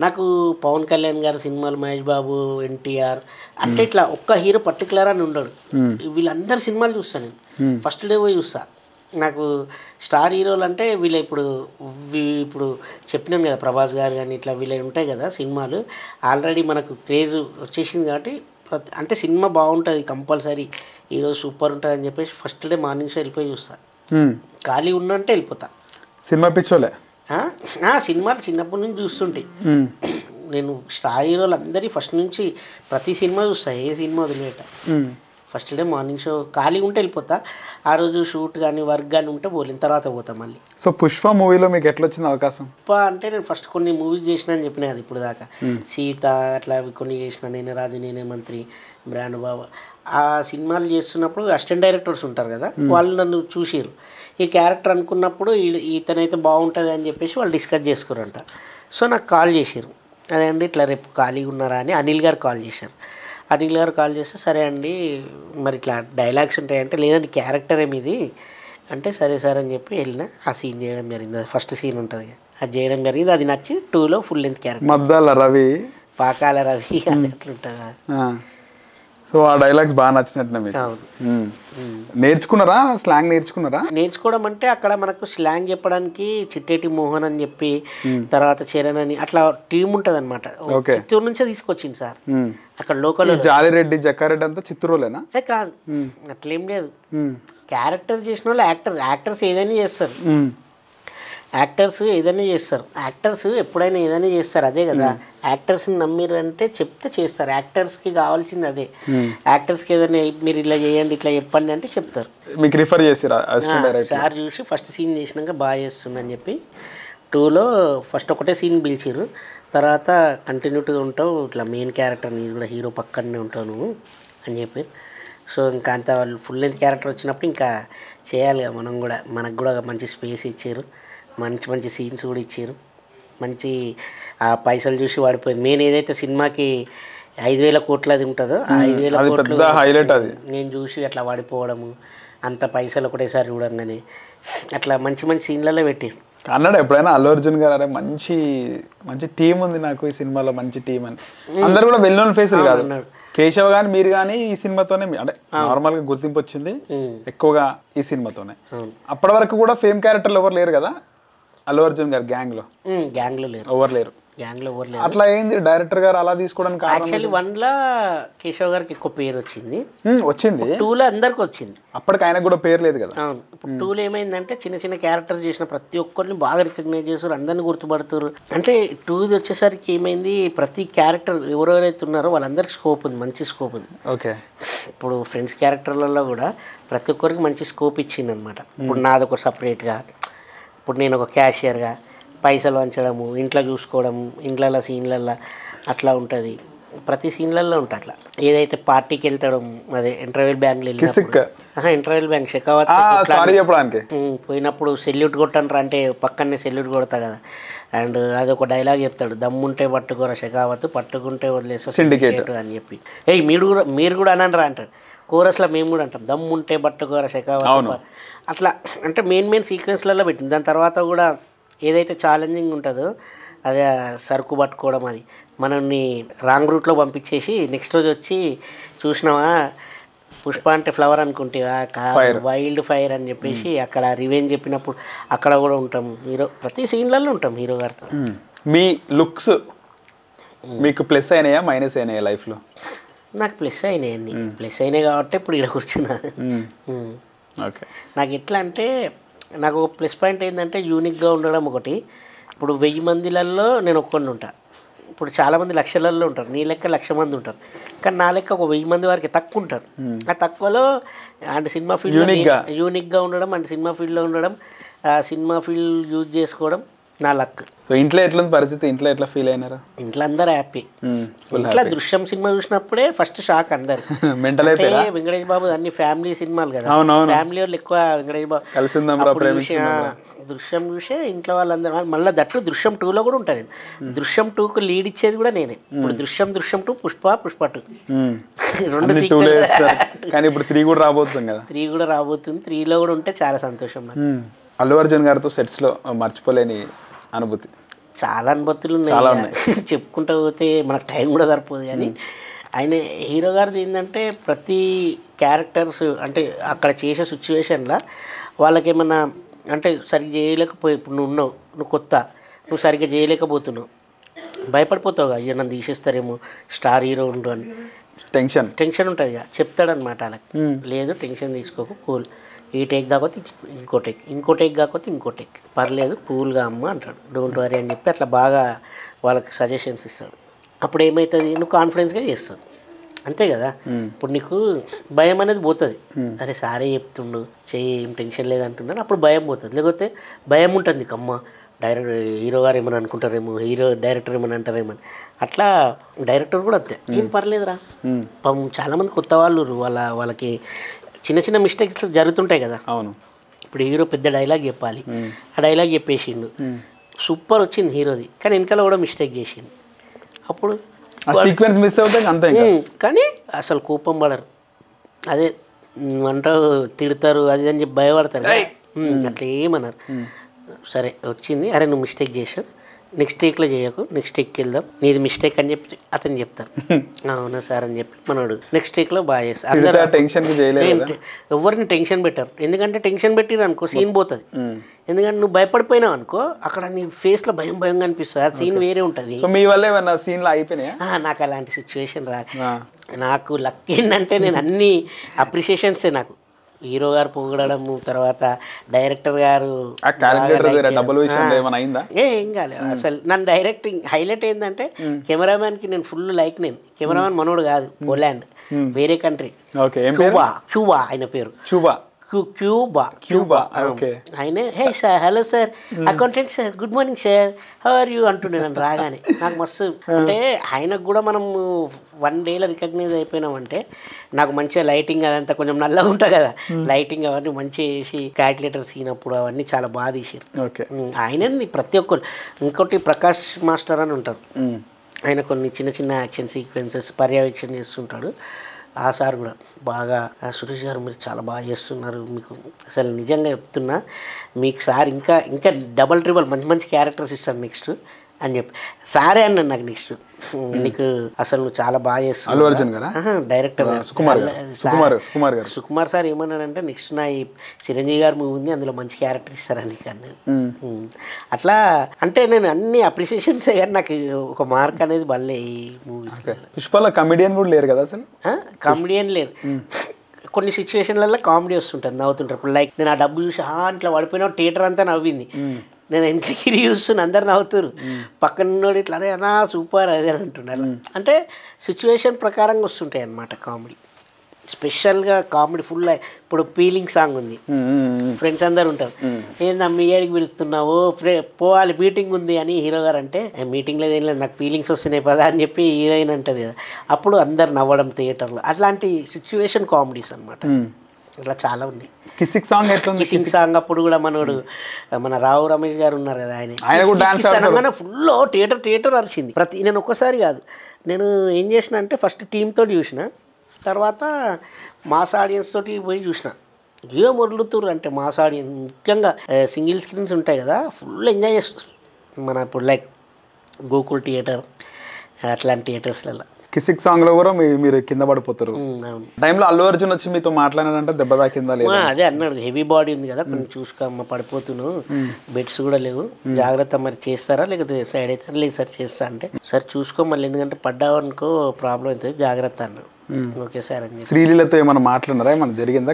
నాకు పవన్ కళ్యాణ్ గారి సినిమాలు మహేష్ బాబు ఎన్టీఆర్ అంటే ఇట్లా ఒక్క హీరో పర్టికులర్ అని ఉండడు వీళ్ళందరి సినిమాలు చూస్తాను నేను ఫస్ట్ డే పోయి చూస్తా నాకు స్టార్ హీరోలు అంటే వీళ్ళ ఇప్పుడు చెప్పినాం కదా ప్రభాస్ గారు కానీ ఇట్లా వీళ్ళ ఉంటాయి కదా సినిమాలు ఆల్రెడీ మనకు క్రేజ్ వచ్చేసింది కాబట్టి అంటే సినిమా బాగుంటుంది కంపల్సరీ ఈరోజు సూపర్ ఉంటుంది అని చెప్పేసి ఫస్ట్ డే మార్నింగ్ షో వెళ్ళిపోయి చూస్తా ఖాళీ ఉన్నంటే వెళ్ళిపోతా సినిమా పిచ్చోలే సినిమాలు చిన్నప్పటి నుంచి చూస్తుంటాయి నేను స్టార్ హీరోలు అందరి ఫస్ట్ నుంచి ప్రతి సినిమా చూస్తా ఏ సినిమా వదిలేట ఫస్ట్ డే మార్నింగ్ షో ఖాళీగా ఉంటే వెళ్ళిపోతా. ఆ రోజు షూట్ కానీ వర్క్ కానీ ఉంటే పోలేని తర్వాత పోతాం మళ్ళీ. సో పుష్ప మూవీలో మీకు ఎట్లా వచ్చింది అవకాశం? పుష్ప అంటే నేను ఫస్ట్ కొన్ని మూవీస్ చేసిన అని చెప్పిన కదా ఇప్పుడు దాకా, సీత అట్లా అవి కొన్ని చేసిన, నేనే రాజు నేనే మంత్రి, బ్రాండ్ బాబా. ఆ సినిమాలు చేస్తున్నప్పుడు అసిస్టెంట్ డైరెక్టర్స్ ఉంటారు కదా, వాళ్ళు నన్ను చూసిరు. ఈ క్యారెక్టర్ అనుకున్నప్పుడు ఇతనైతే బాగుంటుంది అని చెప్పేసి వాళ్ళు డిస్కస్ చేసుకురంట. సో నాకు కాల్ చేసిరు, అదే అండి ఇట్లా రేపు ఖాళీగా ఉన్నారా అని అనిల్ గారు కాల్ చేశారు. అనిల్ గారు కాల్ చేస్తే సరే అండి మరి ఇట్లా డైలాగ్స్ ఉంటాయంటే లేదండి క్యారెక్టర్ ఏమిది అంటే సరే సార్ అని చెప్పి వెళ్ళిన. ఆ సీన్ చేయడం జరిగింది, అది ఫస్ట్ సీన్ ఉంటుంది, అది చేయడం జరిగింది. అది నచ్చి 2లో full length character Maddala Ravi, Pakala Ravi అది ఎట్లుంటుందా. సో ఆ డైలాగ్స్ బాగా నచ్చినట్టు మీకు. నేర్చుకున్నారా స్లాంగ్? నేర్చుకోవడం అంటే అక్కడ మనకు స్లాంగ్ చెప్పడానికి చిట్టేటి మోహన్ అని చెప్పి, తర్వాత చరణ్ అని అట్లా టీం ఉంటుంది అనమాట. చిత్తూరు నుంచే తీసుకొచ్చింది సార్. అక్కడ లోకల్ జాలిరెడ్డి జక్కారెడ్డి అంతా చిత్తూరులేనా? కాదు, అట్లేం లేదు. క్యారెక్టర్ చేసిన వాళ్ళు యాక్టర్స్ ఏదైనా చేస్తారు. యాక్టర్స్ ఎప్పుడైనా ఏదైనా చేస్తారు, అదే కదా. యాక్టర్స్ని నమ్మిరంటే చెప్తే చేస్తారు. యాక్టర్స్కి కావాల్సింది అదే. యాక్టర్స్కి ఏదైనా మీరు ఇలా చేయండి ఇట్లా చెప్పండి అంటే చెప్తారు. మీకు రిఫర్ చేసిరా? సార్ చూసి ఫస్ట్ సీన్ చేసినాక బాగా చేస్తుందని చెప్పి 2లో ఫస్ట్ ఒకటే సీన్ పిలిచిర్రు. తర్వాత కంటిన్యూటీగా ఉంటావు, ఇట్లా మెయిన్ క్యారెక్టర్ నీది కూడా హీరో పక్కనే ఉంటావు నువ్వు అని చెప్పి. సో ఇంకా అంత వాళ్ళు ఫుల్ లెంత్ క్యారెక్టర్ వచ్చినప్పుడు ఇంకా చేయాలి మనం కూడా. మనకు కూడా మంచి స్పేస్ ఇచ్చారు, మంచి సీన్స్ కూడా ఇచ్చారు. మంచి ఆ పైసలు చూసి వాడిపోయింది. మెయిన్ ఏదైతే సినిమాకి 5,000 కోట్లది ఉంటుందో ఆ 5,000 కోట్లు హైలైట్ అది నేను చూసి అట్లా వాడిపోవడము, అంత పైసలు ఒకటేసారి చూడంగానే అట్లా మంచి సీన్లలో పెట్టి అన్నాడు ఎప్పుడైనా అల్లు అర్జున్ గారు అరే మంచి టీం ఉంది నాకు ఈ సినిమాలో, మంచి టీం అని. అందరు కూడా వెల్ నోన్ ఫేసులు కాదు, కేశవ్ కానీ మీరు కానీ ఈ సినిమాతోనే అంటే నార్మల్గా గుర్తింపు వచ్చింది ఎక్కువగా ఈ సినిమాతోనే. అప్పటి వరకు కూడా ఫేమ్ క్యారెక్టర్లు ఎవరు లేరు కదా అల్లు అర్జున్ గారు గ్యాంగ్లో లేరు, ఎవరు లేరు. అట్లా ఏంది డైరెక్టర్ గారు అలా తీసుకోవడానికి? యాక్చువల్లీ 1లో కేశవ్ గారికి ఎక్కువ పేరు వచ్చింది, 2లో అందరికి వచ్చింది. అప్పటికి ఆయనకు కూడా పేరు లేదు కదా. అవును, ఇప్పుడు 2లో ఏమైందంటే చిన్న క్యారెక్టర్స్ చేసిన ప్రతి ఒక్కరిని బాగా రికగ్నైజ్ చేస్తారు, అందరిని గుర్తుపడుతారు. అంటే 2ది వచ్చేసరికి ఏమైంది, ప్రతి క్యారెక్టర్ ఎవరెవరైతే ఉన్నారో వాళ్ళందరికి స్కోప్ ఉంది, మంచి స్కోప్ ఉంది. ఓకే, ఇప్పుడు ఫ్రెండ్స్ క్యారెక్టర్లలో కూడా ప్రతి ఒక్కరికి మంచి స్కోప్ ఇచ్చింది అనమాట. ఇప్పుడు నాది ఒక సపరేట్గా, ఇప్పుడు నేను ఒక క్యాషియర్గా పైసలు వంచడము, ఇంట్లో చూసుకోవడము, ఇంట్లలో సీన్లల్లో అట్లా ఉంటుంది. ప్రతి సీన్లలో ఉంటుంది అట్లా. ఏదైతే పార్టీకి వెళ్తాడం, అదే interval bank interval bank Shekhawat పోయినప్పుడు సెల్యూట్ కొట్టంటారు అంటే పక్కనే సెల్యూట్ కొడతా కదా. అండ్ అది ఒక డైలాగ్ చెప్తాడు, దమ్ముంటే పట్టుకోరా షెకావత్, పట్టుకుంటే వదిలేస్తా సిండికేట్ అని చెప్పి. మీరు కూడా అనండి అంటారు. కోరస్లో మేము కూడా అంటాం, దమ్ముంటే పట్టుకోరా షెకావత్. అట్లా అంటే మెయిన్ సీక్వెన్స్లలో పెట్టింది. దాని తర్వాత కూడా ఏదైతే ఛాలెంజింగ్ ఉంటుందో అదే సరుకు పట్టుకోవడం, అది మనల్ని రాంగ్ రూట్లో పంపించేసి నెక్స్ట్ రోజు వచ్చి చూసినావా పుష్ప అంటే ఫ్లవర్ అనుకుంటేవా వైల్డ్ ఫైర్ అని చెప్పేసి అక్కడ రివెంజ్ చెప్పినప్పుడు అక్కడ కూడా ఉంటాం. హీరో ప్రతి సీన్లలో ఉంటాం హీరో గారితో. మీ లుక్స్ మీకు ప్లస్ అయినాయా మైనస్ అయినాయా లైఫ్లో? నాకు ప్లస్ అయినాయండి. ప్లస్ అయినాయి కాబట్టి ఇప్పుడు ఇక్కడ కూర్చున్నా. ఓకే, నాకు ఎట్లా అంటే నాకు ఒక ప్లస్ పాయింట్ ఏంటంటే యూనిక్గా ఉండడం ఒకటి. ఇప్పుడు 1000 మందిలలో నేను ఒక్కడిని ఉంటా. ఇప్పుడు చాలామంది లక్షలలో ఉంటారు, నీ లెక్క 1,00,000 మంది ఉంటారు, కానీ నా లెక్క ఒక 1000 మంది వరకు తక్కువ ఉంటారు. ఆ తక్కువలో అంటే సినిమా ఫీల్డ్ యూనిక్గా ఉండడం, అంటే సినిమా ఫీల్డ్లో ఉండడం, సినిమా ఫీల్డ్ యూజ్ చేసుకోవడం నా లక్. సో ఇంట్లో ఎట్లుంది పరిస్థితి? ఇంట్లో ఎట్లా ఫీల్ అయినారా? ఇంట్లో అందరూ హ్యాపీ. ఇంట్లో దృశ్యం సినిమా చూసినప్పుడే ఫస్ట్ షాక్ అందరు. వెంకటేష్ బాబు అన్ని ఫ్యామిలీ సినిమాలు కదా, ఫ్యామిలీ వాళ్ళు ఎక్కువ వెంకటేష్ బాబు దృశ్యం చూసే ఇంట్లో వాళ్ళందరూ. మళ్ళీ దట్టు దృశ్యం 2లో కూడా ఉంటాను నేను. దృశ్యం 2కు లీడ్ ఇచ్చేది కూడా నేనే. ఇప్పుడు దృశ్యం 2, పుష్ప 2 రెండు సీక్వెన్స్. కానీ ఇప్పుడు 3 కూడా రాబోతుంది కదా. 3 కూడా రాబోతుంది. 3లో కూడా ఉంటే చాలా సంతోషం నాకు. అల్లు అర్జున్ గారితో సెట్స్లో మర్చిపోలేని అనుభూతి? చాలా అనుభూతులు ఉన్నాయి, చెప్పుకుంటూ పోతే మనకు టైం కూడా సరిపోదు. కానీ ఆయన హీరో గారిది ఏంటంటే ప్రతి క్యారెక్టర్స్ అంటే అక్కడ చేసే సిచ్యువేషన్లో వాళ్ళకి ఏమన్నా అంటే సరిగ్గా చేయలేకపోయి, ఇప్పుడు నువ్వు కొత్త, నువ్వు సరిగ్గా చేయలేకపోతున్నావు, భయపడిపోతావు, అయ్యో నన్ను తీసేస్తారేమో, స్టార్ హీరో ఉండు అని టెన్షన్ ఉంటుంది ఇక. చెప్తాడనమాట వాళ్ళకి, లేదు టెన్షన్ తీసుకోకు, కూల్, ఈ టేక్ కాకపోతే ఇంకో టేక్ కాకపోతే ఇంకో టేక్, పర్లేదు కూల్గా అమ్మ అంటాడు, డోంట్ వరీ అని చెప్పి అట్లా బాగా వాళ్ళకి సజెషన్స్ ఇస్తాడు. అప్పుడు ఏమవుతుంది, నువ్వు కాన్ఫిడెన్స్గా చేస్తావు. అంతే కదా. ఇప్పుడు నీకు భయం అనేది పోతుంది, అరే సారే చెప్తుండు చెయ్యి ఏం టెన్షన్ లేదంటున్నాను, అప్పుడు భయం పోతుంది. లేకపోతే భయం ఉంటుంది, అమ్మ డైరెక్టర్ హీరో గారు ఏమని అనుకుంటారేమో, డైరెక్టర్ ఏమని అంటారేమో. అట్లా డైరెక్టర్ కూడా అంతే, ఏం పర్లేదురా. పాపం చాలామంది కొత్త వాళ్ళు వాళ్ళకి చిన్న చిన్న మిస్టేక్స్ జరుగుతుంటాయి కదా. అవును. ఇప్పుడు హీరో పెద్ద డైలాగ్ చెప్పాలి, ఆ డైలాగ్ చెప్పేసిండు, సూపర్ వచ్చింది హీరోది, కానీ వెనకాల కూడా మిస్టేక్ చేసిండు. అప్పుడు సీక్వెన్స్ మిస్ అవుతాయి అంతే. కానీ అసలు కోపం పడరు, అదే అంటారు తిడతారు అది అని చెప్పి భయపడతారు, అట్లా ఏమన్నారు. సరే వచ్చింది, అరే నువ్వు మిస్టేక్ చేసావు, నెక్స్ట్ టేక్లో చేయకు, నెక్స్ట్ టేక్కి వెళ్దాం, నీది మిస్టేక్ అని చెప్పి అతను చెప్తారు. అవునా సార్ అని చెప్పి మనోడు నెక్స్ట్ టేక్లో బాగా చేస్తారు. ఎవరిని టెన్షన్ పెట్టారు, ఎందుకంటే టెన్షన్ పెట్టిరు అనుకో సీన్ పోతుంది. ఎందుకంటే నువ్వు భయపడిపోయినావు అనుకో అక్కడ నీ ఫేస్లో భయం భయంగా అనిపిస్తుంది, ఆ సీన్ వేరే ఉంటుంది. మీ వల్ల ఏమన్నా సీన్లో అయిపోయినాయా? నాకు అలాంటి సిచ్యువేషన్ నాకు లక్ ఏంటంటే నేను అన్ని అప్రిషియేషన్సే, నాకు హీరో గారు పొగడము, తర్వాత డైరెక్టర్ గారు ఏం కాలేదు అసలు. నన్ను డైరెక్టింగ్ హైలైట్ ఏంటంటే కెమెరామ్యాన్కి నేను ఫుల్ లైక్. నేను కెమెరామ్యాన్ మనోడు కాదు, పోలాండ్, వేరే కంట్రీ, క్యూబా ఆయన పేరు, క్యూబా. ఆయన hey sir, hello sir, accountant sir, good morning sir, how are you అంటుండే నన్ను రాగానే. నాకు మస్తు అంటే ఆయనకు కూడా మనం 1 డేలో రికగ్నైజ్ అయిపోయినామంటే, నాకు మంచిగా లైటింగ్ అదంతా కొంచెం నల్లగా ఉంటుంది కదా, లైటింగ్ అవన్నీ మంచిగా వేసి క్యాల్కులేటర్ సీన్ అప్పుడు అవన్నీ చాలా బాగా తీసారు. ఆయనని ప్రతి ఒక్కరు. ఇంకోటి ప్రకాష్ మాస్టర్ అని ఉంటారు, ఆయన కొన్ని చిన్న చిన్న యాక్షన్ సీక్వెన్సెస్ పర్యవేక్షణ చేస్తుంటాడు. ఆ సార్ కూడా బాగా, సురేష్ గారు మీరు చాలా బాగా చేస్తున్నారు, మీకు అసలు నిజంగా చెప్తున్నా, మీకు సార్ ఇంకా ఇంకా డబల్ ట్రిబుల్ మంచి మంచి క్యారెక్టర్స్ ఇస్తారు నెక్స్ట్ అని చెప్పి సారే అన్నాడు నాకు. నెక్స్ట్ నీకు అసలు నువ్వు చాలా బాగా చేస్తున్నావు. డైరెక్టర్ సుకుమార్ సార్ ఏమన్నాడంటే, నెక్స్ట్ నా ఈ చిరంజీవి గారు మూవీ ఉంది, అందులో మంచి క్యారెక్టర్ ఇస్తారని. కానీ అట్లా అంటే నేను అన్ని అప్రిషియేషన్సే, కానీ నాకు ఒక మార్క్ అనేది బల్లే ఈ మూవీస్. పుష్పలో కమెడియన్ కూడా లేరు కదా అసలు? కమెడియన్ లేరు. కొన్ని సిచ్యువేషన్లలో కామెడీ వస్తుంటుంది, నవ్వుతుంటారు. ఇప్పుడు లైక్ నేను ఆ డబ్బు చూసి ఇట్లా పడిపోయినా థియేటర్ అంతా నవ్వింది, నేను వెనక గిరి చూస్తున్నా అందరు నవ్వుతారు, పక్కన ఇట్లా అరే అన్నా సూపర్ అదే అంటున్నారు. అంటే సిచ్యువేషన్ ప్రకారంగా వస్తుంటాయి అన్నమాట కామెడీ. స్పెషల్గా కామెడీ ఫుల్. ఇప్పుడు ఫీలింగ్ సాంగ్ ఉంది, ఫ్రెండ్స్ అందరు ఉంటారు, ఏందా మీ ఏడికి వెళ్తున్నావు, పోవాలి మీటింగ్ ఉంది అని హీరో గారు అంటే, మీటింగ్ లేదు ఏం లేదు నాకు ఫీలింగ్స్ వస్తున్నాయి పదా అని చెప్పి హీరోయిన్ అంటది కదా, అప్పుడు అందరు నవ్వడం థియేటర్లో. అట్లాంటి సిచ్యువేషన్ కామెడీస్ అనమాట. ఇట్లా చాలా ఉన్నాయి. కిస్సింగ్ సాంగ్ ఎట్లుంది? కిస్సింగ్ సాంగ్ అప్పుడు కూడా మన రావు రమేష్ గారు ఉన్నారు కదా, ఆయన ఫుల్ థియేటర్ అరిచింది. నేను ఒక్కసారి కాదు, నేను ఏం చేసిన అంటే ఫస్ట్ టీంతో చూసిన, తర్వాత మాస్ ఆడియన్స్ తోటి పోయి చూసిన. ఏ మొదలుతురు అంటే మాస్ ఆడియన్స్, ముఖ్యంగా సింగిల్ స్క్రీన్స్ ఉంటాయి కదా, ఫుల్ ఎంజాయ్ చేస్తారు. మన ఇప్పుడు లైక్ గోకుల్ థియేటర్ అట్లాంటి థియేటర్స్లలో కిసిక్ సాంగ్ లో కూడా మీరు కింద పడిపోతారు. టైంలో అల్లు అర్జున్ వచ్చి మీతో మాట్లాడారంటే దెబ్బ తాకిందా లేదా? అదే అన్నాడు, హెవీ బాడీ ఉంది కదా కొంచెం చూసుకోమ్మా, పడిపోతున్నావు, బెడ్స్ కూడా లేవు, జాగ్రత్త, మరి చేస్తారా లేకపోతే సైడ్ అవుతారా? లేదు సార్ చేస్తా అంటే, సరే చూసుకో మళ్ళీ, ఎందుకంటే పడ్డావనుకో ప్రాబ్లం అవుతుంది, జాగ్రత్త అన్నాడు. ఓకే సార్ అని. శ్రీలీలతో ఏమైనా మాట్లాడినారా, ఏమైనా జరిగిందా?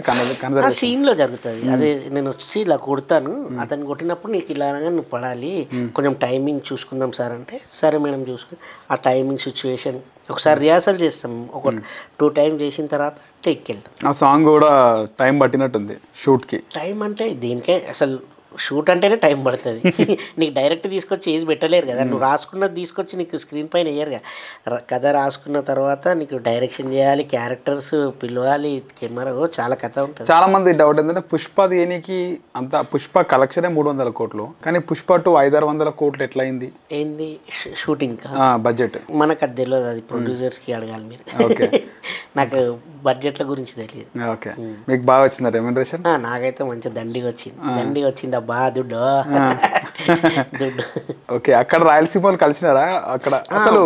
సీన్ లో జరుగుతుంది అదే, నేను వచ్చి ఇలా కొడతాను, అతను కొట్టినప్పుడు నీకు ఇలా నువ్వు పడాలి, కొంచెం టైమింగ్ చూసుకుందాం సార్ అంటే, సరే మేడం చూసుకుని ఆ టైమింగ్ సిచ్యువేషన్ ఒకసారి రిహార్సల్ చేస్తాం, ఒక 2 టైం చేసిన తర్వాత టేక్కి వెళ్తాం. ఆ సాంగ్ కూడా టైం పట్టినట్టుంది షూట్కి. టైం అంటే దీనికే అసలు షూట్ అంటేనే టైం పడుతుంది. నీకు డైరెక్ట్ తీసుకొచ్చి ఏది పెట్టలేరు కదా, నువ్వు రాసుకున్నది తీసుకొచ్చి నీకు స్క్రీన్ పైన వేయరుగా. కథ రాసుకున్న తర్వాత నీకు డైరెక్షన్ చేయాలి, క్యారెక్టర్స్ పిలవాలి, కెమెరా, చాలా కథ ఉంటుంది. చాలా మంది డౌట్ ఏంటంటే పుష్ప దేనికి అంత, పుష్ప కలెక్షనే 300 కోట్లు, కానీ పుష్ప 2 500-600 కోట్లు ఎట్లా అయింది? ఏంది షూటింగ్ బడ్జెట్ మనకు అది తెలియదు, అది ప్రొడ్యూసర్స్కి అడగాలి మీరు. ఓకే, నాకు బడ్జెట్ల గురించి తెలియదు. ఓకే, మీకు బాగా వచ్చిందా రెమ్యునరేషన్? నాకైతే మంచి దండిగా వచ్చింది అబ్బా, దుడ్డు. ఓకే, అక్కడ రాయలసీమలో కలిసినారా? అక్కడ అసలు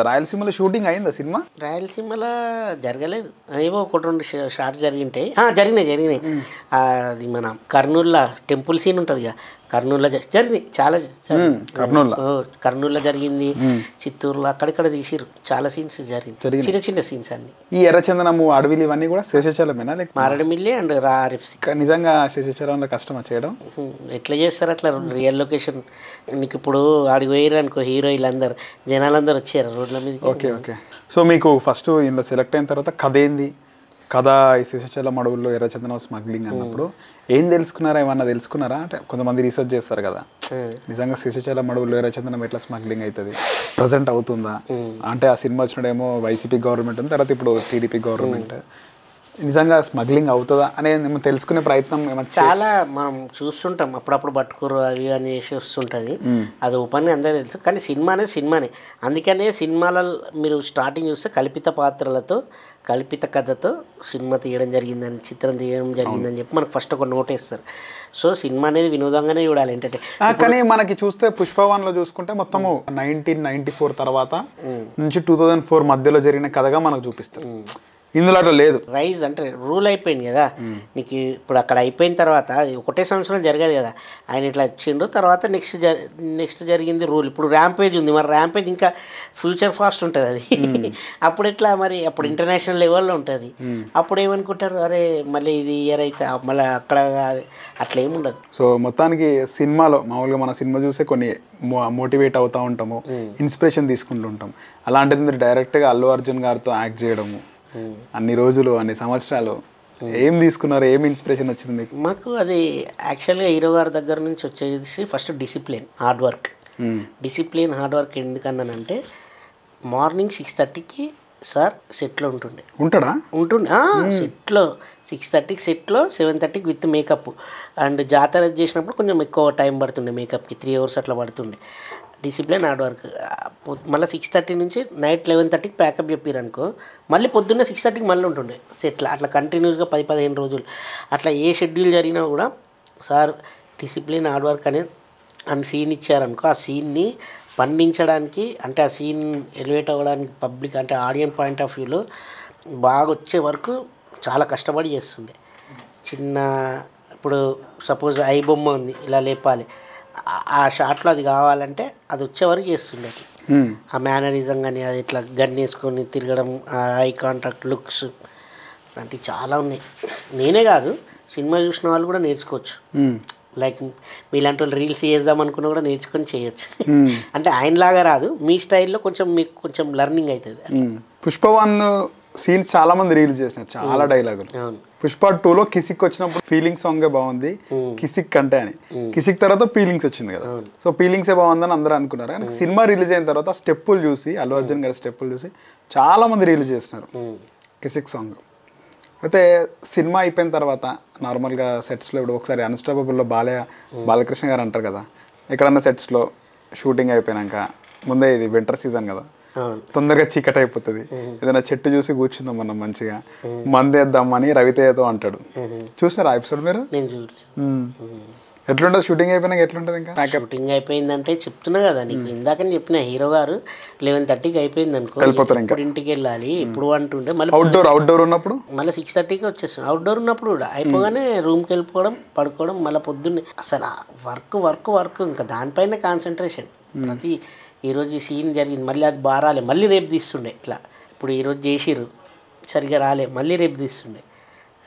రాయలసీమలో షూటింగ్ అయిందా సినిమా? రాయలసీమలో జరగలేదు, ఏవో 1-2 షార్ట్స్ జరిగినాయి. జరిగినాయి. అది మన కర్నూలులో టెంపుల్ సీన్ ఉంటుంది కదా, కర్నూలులో జరిగింది చాలా కర్నూలులో కర్నూలులో జరిగింది, చిత్తూరులో అక్కడిక్కడ తీసిరు చాలా సీన్స్ జరిగింది, చిన్న చిన్న సీన్స్ అన్ని. ఈ ఎర్రచందనము అడవిలు ఇవన్నీ కూడా శేషాచలమేనా లేక మారేడుమిల్లి అండ్ RFC. నిజంగా శేషాచలంలో కష్టమా చేయడం? ఎట్లా చేస్తారు అట్లా రియల్ లొకేషన్. నీకు ఇప్పుడు ఆడికి పోయారు అనుకో హీరోయిన్లు అందరు జనాలందరూ వచ్చారు రోడ్ల మీద. Okay okay. సో మీకు ఫస్ట్ ఇందులో సెలెక్ట్ అయిన తర్వాత కథ ఏంది, కథ ఈ శేషాచలం అడవుల్లో ఎర్రచందనం స్మగ్లింగ్ అన్నప్పుడు ఏం తెలుసుకున్నారా, ఏమన్నా తెలుసుకున్నారా? అంటే కొంతమంది రీసెర్చ్ చేస్తారు కదా, నిజంగా శేషాచలం అడవుల్లో ఎర్రచందనం ఎట్లా స్మగ్లింగ్ అవుతుంది, ప్రజెంట్ అవుతుందా అంటే ఆ సినిమా వచ్చినడేమో వైసీపీ గవర్నమెంట్ ఉంది, తర్వాత ఇప్పుడు టీడీపీ గవర్నమెంట్, నిజంగా స్మగ్లింగ్ అవుతుందా అనేది తెలుసుకునే ప్రయత్నం చాలా మనం చూస్తుంటాం, అప్పుడప్పుడు పట్టుకురు అవి అని చేసి వస్తుంటుంది, అది ఓపెన్గా అందరూ తెలుసు. కానీ సినిమా అనేది సినిమానే, అందుకనే సినిమాలలో మీరు స్టార్టింగ్ చూస్తే కల్పిత పాత్రలతో కల్పిత కథతో సినిమా తీయడం జరిగిందని, చిత్రం తీయడం జరిగిందని చెప్పి మనకు ఫస్ట్ ఒక నోట్ వేస్తారు. సో సినిమా అనేది వినోదంగానే చూడాలి, ఎంటర్టైన్. కానీ మనకి చూస్తే పుష్ప1లో చూసుకుంటే మొత్తము 1994 తర్వాత నుంచి 2004 మధ్యలో జరిగిన కథగా మనకు చూపిస్తారు. ఇందులో అట్లా లేదు. రైజ్ అంటే రూల్ అయిపోయింది కదా నీకు. ఇప్పుడు అక్కడ అయిపోయిన తర్వాత అది ఒకటే సంవత్సరం జరగదు కదా, ఆయన ఇట్లా వచ్చిండ్రు తర్వాత నెక్స్ట్ జరిగింది రూల్. ఇప్పుడు ర్యాంపేజ్ ఉంది, మరి ర్యాంపేజ్ ఇంకా ఫ్యూచర్ ఫాస్ట్ ఉంటుంది అది. అప్పుడు ఎట్లా మరి, అప్పుడు ఇంటర్నేషనల్ లెవెల్లో ఉంటుంది. అప్పుడు ఏమనుకుంటారు, అరే మళ్ళీ ఇది ఇయర్ అయితే మళ్ళీ అక్కడ అట్లా ఏముండదు. సో మొత్తానికి సినిమాలో మామూలుగా మన సినిమా చూసే కొన్ని మోటివేట్ అవుతూ ఉంటాము, ఇన్స్పిరేషన్ తీసుకుంటూ ఉంటాం. అలాంటిది మీరు డైరెక్ట్గా అల్లు అర్జున్ గారితో యాక్ట్ చేయడము, అన్ని రోజులు అన్ని సంవత్సరాలు ఏం తీసుకున్నారు, ఏం ఇన్స్పిరేషన్ వచ్చింది మీకు? మాకు అది యాక్చువల్గా హీరో గారి దగ్గర నుంచి వచ్చేసి first discipline, hard work. Discipline hard work ఎందుకన్నానంటే మార్నింగ్ 6:30కి సార్ సెట్లో ఉంటాడా సెట్లో 6:30కి సెట్లో 7:30కి విత్ మేకప్. అండ్ జాతర చేసినప్పుడు కొంచెం ఎక్కువ టైం పడుతుండే మేకప్కి, 3 hours అట్లా పడుతుండే. Discipline hard work. మళ్ళీ 6:30 నుంచి నైట్ 11:30కి ప్యాకప్ చెప్పారు అనుకో, మళ్ళీ పొద్దున్నే 6:30కి మళ్ళీ ఉంటుండే సెట్లో. అట్లా కంటిన్యూస్గా 10-15 రోజులు అట్లా ఏ షెడ్యూల్ జరిగినా కూడా సార్ డిసిప్లిన్ హార్డ్ వర్క్ అనేది అని సీన్ ఇచ్చారనుకో, ఆ సీన్ని పండించడానికి అంటే ఆ సీన్ ఎలివేట్ అవ్వడానికి పబ్లిక్ అంటే ఆడియన్స్ పాయింట్ ఆఫ్ వ్యూలో బాగా వచ్చే వరకు చాలా కష్టపడి చేస్తుండే. చిన్న ఇప్పుడు సపోజ్ ఐ బొమ్మ ఉంది ఇలా లేపాలి, ఆ షాట్లో అది కావాలంటే అది వచ్చే వరకు చేస్తుండే. ఆ మేనరిజం కానీ అది ఇట్లా గన్ వేసుకొని తిరగడం, ఐ కాంటాక్ట్, లుక్స్ అలాంటివి చాలా ఉన్నాయి. నేనే కాదు సినిమా చూసిన వాళ్ళు కూడా నేర్చుకోవచ్చు. లైక్ మీలాంటి వాళ్ళు రీల్స్ చేద్దాం అనుకున్నా కూడా నేర్చుకొని చేయొచ్చు. అంటే ఆయనలాగా రాదు, మీ స్టైల్లో కొంచెం మీకు కొంచెం లెర్నింగ్ అవుతుంది. పుష్ప1 సీన్స్ చాలా మంది రీల్స్ చేసినారు, చాలా డైలాగులు. పుష్ప2లో కిసిక్ వచ్చినప్పుడు ఫీలింగ్ సాంగే బాగుంది కిసిక్ అంటే అని, కిసిక్ తర్వాత ఫీలింగ్స్ వచ్చింది కదా, సో ఫీలింగ్సే బాగుందని అందరూ అనుకున్నారు. కానీ సినిమా రిలీజ్ అయిన తర్వాత స్టెప్పులు చూసి, అల్లు అర్జున్ గారి స్టెప్పులు చూసి చాలా మంది రీల్స్ చేసినారు కిసిక్ సాంగ్. అయితే సినిమా అయిపోయిన తర్వాత నార్మల్గా సెట్స్లో ఇప్పుడు ఒకసారి అన్స్టాపబుల్లో బాలకృష్ణ గారు అంటారు కదా, ఎక్కడన్నా సెట్స్లో షూటింగ్ అయిపోయినాక ముందే ఇది వింటర్ సీజన్ కదా, తొందరగా చీకటి అయిపోతుంది, ఏదైనా చెట్టు చూసి కూర్చుందాం మనం మంచిగా మందేద్దామని రవితేజతో అంటాడు. చూసారా ఎపిసోడ్ మీరు? ఎట్లుంటుంది షూటింగ్ అయిపోయినాక? ఎట్లుంటుంది? ఇంకా షూటింగ్ అయిపోయిందంటే చెప్తున్నా కదా నీకు, ఇందాకని చెప్పిన హీరో గారు 11:30కి అయిపోయింది అనుకో, వెళ్ళిపోతారు. ఇంకా ఇంటికి వెళ్ళాలి ఇప్పుడు అంటుంటే మళ్ళీ అవుట్డోర్ ఉన్నప్పుడు మళ్ళీ 6:30కి వచ్చేస్తాం. అవుట్డోర్ ఉన్నప్పుడు కూడా అయిపోగానే రూమ్కి వెళ్ళిపోవడం, పడుకోవడం, మళ్ళీ పొద్దున్నే అసలు వర్క్ ఇంకా దానిపైన కాన్సన్ట్రేషన్. ప్రతి ఈరోజు ఈ సీన్ జరిగింది మళ్ళీ అది బారాలి, మళ్ళీ రేపు తీస్తుండే. ఇట్లా ఇప్పుడు ఈరోజు చేసిర్రు సరిగా రాలే, మళ్ళీ రేపు తీస్తుండే.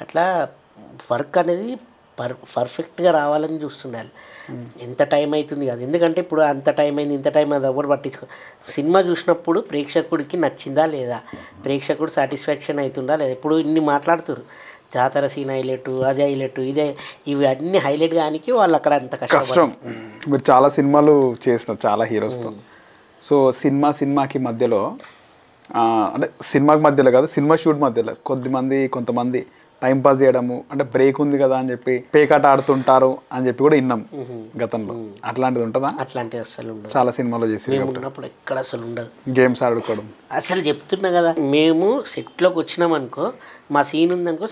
అట్లా వర్క్ అనేది పర్ఫెక్ట్గా రావాలని చూస్తుండాలి. ఎంత టైం అవుతుంది కాదు, ఎందుకంటే ఇప్పుడు అంత టైం అయింది ఇంత టైం అది ఎవరు పట్టించుకో. సినిమా చూసినప్పుడు ప్రేక్షకుడికి నచ్చిందా లేదా, ప్రేక్షకుడు సాటిస్ఫాక్షన్ అవుతుందా లేదా. ఇప్పుడు ఇన్ని మాట్లాడుతున్నారు, జాతర సీన్ హైలైట్, అది హైలైట్, ఇదే, ఇవి అన్ని హైలైట్ కానికి వాళ్ళు అక్కడ అంత కష్టం. మీరు చాలా సినిమాలు చేసినారు చాలా హీరోస్తో. సో సినిమాకి మధ్యలో అంటే సినిమాకి మధ్యలో కాదు, సినిమా షూట్ మధ్యలో కొంతమంది టైంపాస్ చేయడము, అంటే బ్రేక్ ఉంది కదా అని చెప్పి పేకాట ఆడుతుంటారు అని చెప్పి కూడా విన్నాం గతంలో. అట్లాంటిది ఉంటుందా? అట్లాంటిది అసలు ఉండదు. చాలా సినిమాలో చేసి ఉన్నప్పుడు ఎక్కడ అసలు ఉండదు. గేమ్స్ ఆడుకోవడం అసలు చెప్తున్నా కదా, మేము సెట్లోకి వచ్చినాం అనుకో, మా సీన్ ఉందనుకో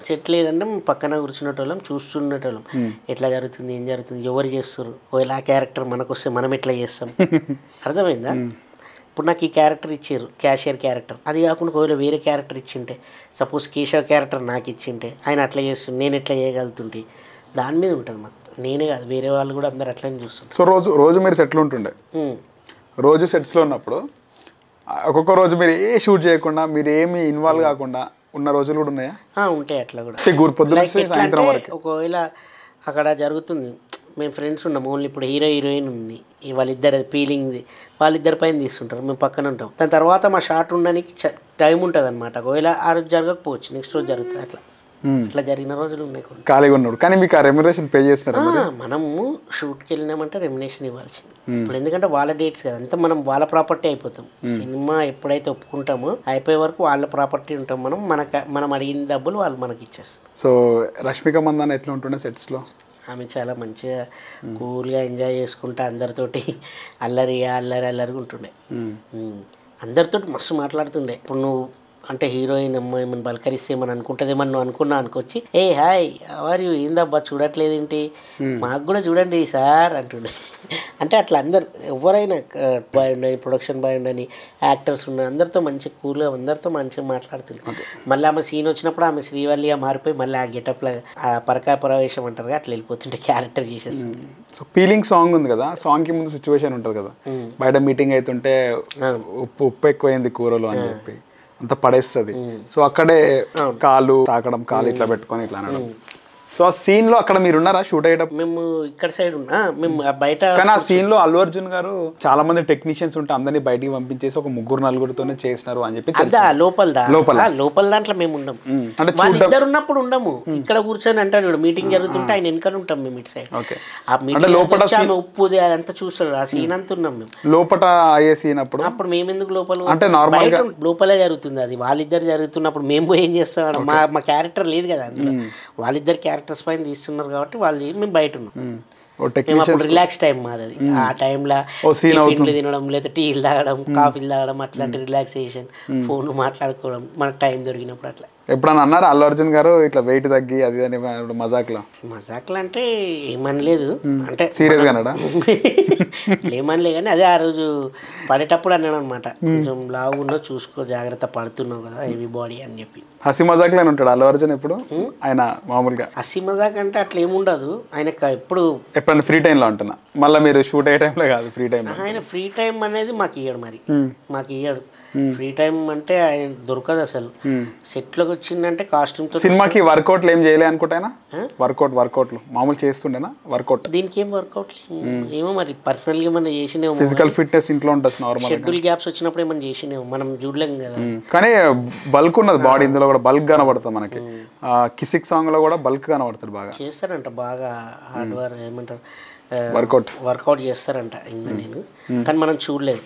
సెట్ లేదంటే పక్కన కూర్చునేటోళ్ళం, చూస్తున్నటోళ్ళం ఎట్లా జరుగుతుంది, ఏం జరుగుతుంది, ఎవరు చేస్తారు, ఇలా క్యారెక్టర్ మనకు వస్తే మనం ఎట్లా చేస్తాం. అర్థమైందా? ఇప్పుడు నాకు ఈ క్యారెక్టర్ ఇచ్చారు, క్యాషియర్ క్యారెక్టర్, అది కాకుండా ఒకవేళ వేరే క్యారెక్టర్ ఇచ్చింటే, సపోజ్ కేశవ్ క్యారెక్టర్ నాకు ఇచ్చింటే ఆయన అట్లా చేస్తుంది, నేను ఎట్లా చేయగలుగుతుంటే దాని మీద ఉంటుంది మొత్తం. నేనే కాదు, వేరే వాళ్ళు కూడా అందరు అట్లనే చూస్తారు. సో రోజు మీరు సెట్లు ఉంటుండే, రోజు సెట్స్లో ఉన్నప్పుడు ఒక్కొక్క రోజు మీరు ఏ షూట్ చేయకుండా మీరు ఏమి ఇన్వాల్వ్ కాకుండా ఉన్న రోజులు కూడా ఉన్నాయా? ఉంటాయి అట్లా కూడా. పొద్దున సాయంత్రం వరకు ఒకవేళ అక్కడ జరుగుతుంది, మేము ఫ్రెండ్స్ ఉన్నాం, ఓన్లీ ఇప్పుడు హీరోయిన్ ఉంది, వాళ్ళిద్దరు ఫీలింగ్ వాళ్ళిద్దరి పైన తీస్తుంటారు, మేము పక్కన ఉంటాం. దాని తర్వాత మా షార్ట్ ఉండడానికి టైం ఉంటుంది అనమాట. ఒకవేళ ఆ రోజు జరగకపోవచ్చు, నెక్స్ట్ రోజు జరుగుతుంది. అట్లా జరిగిన రోజులు ఉన్నాయి కొన్ని. ఖాళీగా ఉన్నాడు కానీ మీకు ఆ రెమ్యునరేషన్ పే చేస్తారా? మనము షూట్కి వెళ్ళినామంటే రెమ్యునరేషన్ ఇవ్వాల్సింది. ఇప్పుడు ఎందుకంటే వాళ్ళ డేట్స్ కదా, అంతా మనం వాళ్ళ ప్రాపర్టీ అయిపోతాం. సినిమా ఎప్పుడైతే ఒప్పుకుంటామో అయిపోయే వరకు వాళ్ళ ప్రాపర్టీ ఉంటాం మనం. మనం అడిగిన డబ్బులు వాళ్ళు మనకి ఇచ్చేస్తారు. సో రష్మిక మందాన ఎట్లా ఉంటుండే సెట్స్లో? ఆమె చాలా మంచిగా కూల్గా ఎంజాయ్ చేసుకుంటా అందరితోటి అల్లరిగా ఉంటుండే. అందరితోటి మస్తు మాట్లాడుతుండే. ఇప్పుడు నువ్వు అంటే హీరోయిన్ అమ్మాయి ఏమని పలకరిస్తే ఏమని అనుకుంటుందేమని నువ్వు అనుకున్నా అనుకొచ్చి, ఏ హాయ్ ఎవరు ఏందబ్బా చూడట్లేదేంటి, మాకు కూడా చూడండి సార్ అంటుండే. అంటే అట్లా అందరు ఎవరైనా బాయ్ ఉండని, ప్రొడక్షన్ బాయ్ ఉండని, యాక్టర్స్ ఉన్న అందరితో మంచి కూల్గా అందరితో మంచిగా మాట్లాడుతుంది. మళ్ళీ ఆమె సీన్ వచ్చినప్పుడు ఆమె శ్రీవల్లిగా మారిపోయి మళ్ళీ ఆ గెటప్లో ఆ పరకాయ ప్రవేశం అంటారు అట్లా వెళ్ళిపోతుంటే క్యారెక్టర్ చేసేస్తుంది. సో ఫీలింగ్ సాంగ్ ఉంది కదా, సాంగ్కి ముందు సిచ్యువేషన్ ఉంటుంది కదా, బయట మీటింగ్ అవుతుంటే ఉప్పు ఎక్కువైంది కూరలో అని చెప్పి అంత పడేస్తుంది. సో అక్కడే కాలు తాకడం, కాలు ఇట్లా పెట్టుకొని ఇట్లా అనడం. సో ఆ సీన్ లో అక్కడ మీరు ఉన్నారా షూట్ అయ్యేటప్పుడు? మేము ఇక్కడ సైడ్ ఉన్నా, మేము బయట. కానీ ఆ సీన్ లో అల్లు అర్జున్ గారు చాలా మంది టెక్నీషియన్స్ ఉంటే అందరినీ బయటికి పంపించేసి ఒక 3-4తోనే చేసినారు అని చెప్పి లోపల దాంట్లో మేము ఉండం. అంటే ఇద్దరు ఉన్నప్పుడు ఉండము, ఇక్కడ కూర్చొని అంటాడు మీటింగ్ జరుగుతుంటే ఆయన వెనకాల ఉంటాం మేము ఇటు సైడ్. ఉప్పు అదంతా చూస్తాడు, ఆ సీన్ అంతా ఉన్నాం మేము. లోపల అయ్యే సీన్ అప్పుడు మేము ఎందుకు లోపల అంటే నార్మల్ గా లోపలే జరుగుతుంది అది. వాళ్ళిద్దరు జరుగుతున్నప్పుడు మేము పోయి ఏం చేస్తాం, మా క్యారెక్టర్ లేదు కదా అందులో, వాళ్ళిద్దరు క్యారెక్టర్స్ పైన తీస్తున్నారు కాబట్టి వాళ్ళు మేము బయట ఉన్నాం. రిలాక్స్ టైం మాది అది. ఆ టైంలో టిఫిన్లు తినడం, లేదా టీలు తాగడం, కాఫీలు తాగడం, అట్లాంటి రిలాక్సేషన్, ఫోన్లు మాట్లాడుకోవడం మనకు టైం దొరికినప్పుడు. అట్లా ఎప్పుడన్నా అన్నారు అల్లు అర్జున్ గారు ఇట్లా వెయిట్ తగ్గి అది అని మజాక్లో అంటే ఏమనలేదు, అంటే సీరియస్ గా అన్నాడా? ఏమనలే కానీ అదే ఆ రోజు పడేటప్పుడు అన్నాడు అనమాట, కొంచెం లావు ఉన్నా చూసుకో, జాగ్రత్త పడుతున్నావు కదా హెవీ బాడీ అని చెప్పి. హసి మజాక్ లో ఉంటాడు అల్లు అర్జున్ ఎప్పుడు? ఆయన మామూలుగా హసి మజాక్ అంటే అట్లా ఏముండదు ఆయన. ఎప్పుడన్నా ఫ్రీ టైంలో ఉంటున్నా, మళ్ళీ మీరు షూట్ అయ్యే టైంలో కాదు, ఫ్రీ టైం. ఆయన ఫ్రీ టైం అనేది మాకు ఇయ్యాడు, మరి మాకు ఇయ్యాడు ఫ్రీ టైం అంటే ఆయన దొరకదు అసలు. సెట్లోకి వచ్చిందంటే కాస్ట్యూమ్ తో. సినిమాకి వర్కౌట్లు ఏం చేయలే అనుకుంటా ఆయన? వర్కౌట్లు మామూలు చేస్తుండేనా? వర్కౌట్ దీనికి ఏం వర్కౌట్ ఏమో మరి పర్సనల్గా ఏమన్నా చేసినేమో. ఫిజికల్ ఫిట్నెస్ ఇంట్లో ఉంటుంది నార్మల్. షెడ్యూల్ గ్యాప్స్ వచ్చినప్పుడు ఏమన్నా చేసినేమో, మనం చూడలేం కదా. కానీ బల్క్ ఉన్నది బాడీ, ఇందులో కూడా బల్క్ కనబడుతుంది మనకి. కిసిక్ సాంగ్ లో కూడా బల్క్ కనబడుతుంది బాగా. చేస్తారంట బాగా హార్డ్ వర్క్, ఏమంటారు వర్కౌట్ చేస్తారంట నేను, కానీ మనం చూడలేదు.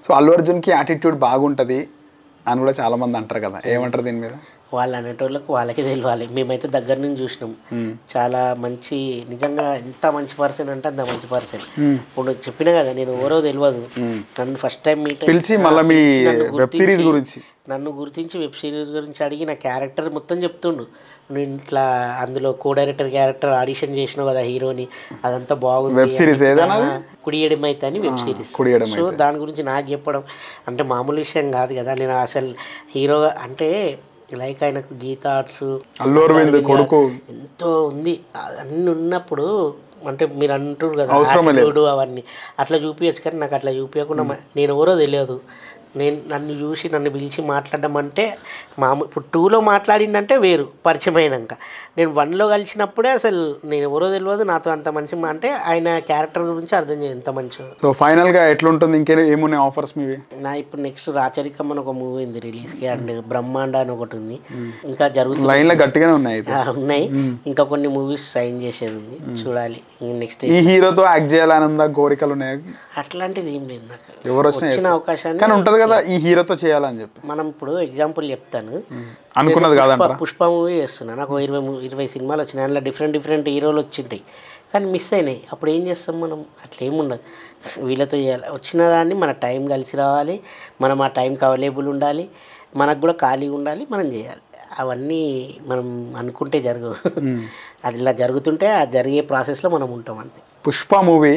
సో అల్లు అర్జున్ కి యాటిట్యూడ్ బాగుంటది అని కూడా చాలా మంది అంటారు కదా, ఏమంటారు దీని మీద? వాళ్ళు అనేటోళ్ళకి వాళ్ళకి తెలియాలి, మేమైతే దగ్గర నుంచి చూసినాం. చాలా మంచి, నిజంగా ఎంత మంచి పర్సన్ అంటే అంత మంచి పర్సన్. ఇప్పుడు చెప్పినా కదా నేను ఎవరో తెలియదు, నన్ను ఫస్ట్ టైం మీట్ పిలిచి మళ్ళీ మీ వెబ్ సిరీస్ గురించి నన్ను గుర్తించి వెబ్ సిరీస్ గురించి అడిగి నా క్యారెక్టర్ మొత్తం చెప్తుండు. నేను ఇట్లా అందులో కో డైరెక్టర్ క్యారెక్టర్ ఆడిషన్ చేసినావు కదా హీరోని, అదంతా బాగుంది. వెబ్ సిరీస్ ఏదైనా కుడియడమైతే అని వెబ్ సిరీస్. సో దాని గురించి నాకు చెప్పడం అంటే మామూలు విషయం కాదు కదా. నేను అసలు హీరోగా అంటే లైక్ ఆయనకు గీతా ఆర్ట్స్, కొడుకు ఎంతో ఉంది, అన్నీ ఉన్నప్పుడు అంటే మీరు అంటారు కదా అవన్నీ అట్లా చూపించచ్చు. కానీ నాకు అట్లా చూపించకుండా నేను ఎవరో తెలియదు, నన్ను చూసి నన్ను పిలిచి మాట్లాడడం అంటే ఇప్పుడు 2లో మాట్లాడిందంటే వేరు, పరిచయం అయినాక. నేను 1లో కలిసినప్పుడే అసలు నేను ఎవరో తెలియదు, నాతో అంత మంచి అంటే ఆయన క్యారెక్టర్ గురించి అర్థం చేయ ఎంత మంచిగా. సో ఫైనల్గా ఎట్లుంటుంది? ఇంకే ఏమున్నాయి ఆఫర్స్ మీవి? నా ఇప్పుడు నెక్స్ట్ రాచరికం అని ఒక మూవీ ఉంది రిలీజ్కి, అండ్ బ్రహ్మాండ అని ఒకటి ఉంది, ఇంకా జరుగుతుంది. లైన్లో గట్టిగానే ఉన్నాయి. ఇంకా కొన్ని మూవీస్ సైన్ చేసేది ఉంది, చూడాలి. నెక్స్ట్ ఈ హీరోతో యాక్ట్ చేయాలని ఉందా, కోరికలు ఉన్నాయి? అట్లాంటిది ఏం లేదు నాకు. ఎవరు వచ్చిన అవకాశాన్ని కానీ ఉంటుంది కదా ఈ హీరోతో చేయాలని చెప్పి. మనం ఇప్పుడు ఎగ్జాంపుల్ చెప్తాను, అనుకున్నది కాదంట. పుష్ప మూవీ చేస్తున్నా, నాకు 20 సినిమాలు వచ్చినాయి, అందులో డిఫరెంట్ హీరోలు వచ్చింటాయి, కానీ మిస్ అయినాయి. అప్పుడు ఏం చేస్తాం మనం? అట్లా ఏముండదు, వీళ్ళతో చేయాలి. వచ్చిన దాన్ని మన టైం కలిసి రావాలి, మనం ఆ టైంకి అవైలబుల్ ఉండాలి, మనకు కూడా ఖాళీ ఉండాలి, మనం చేయాలి. అవన్నీ మనం అనుకుంటే జరగవు, అది ఇలా జరుగుతుంటే ఆ జరిగే ప్రాసెస్లో మనం ఉంటాం అంతే. పుష్ప మూవీ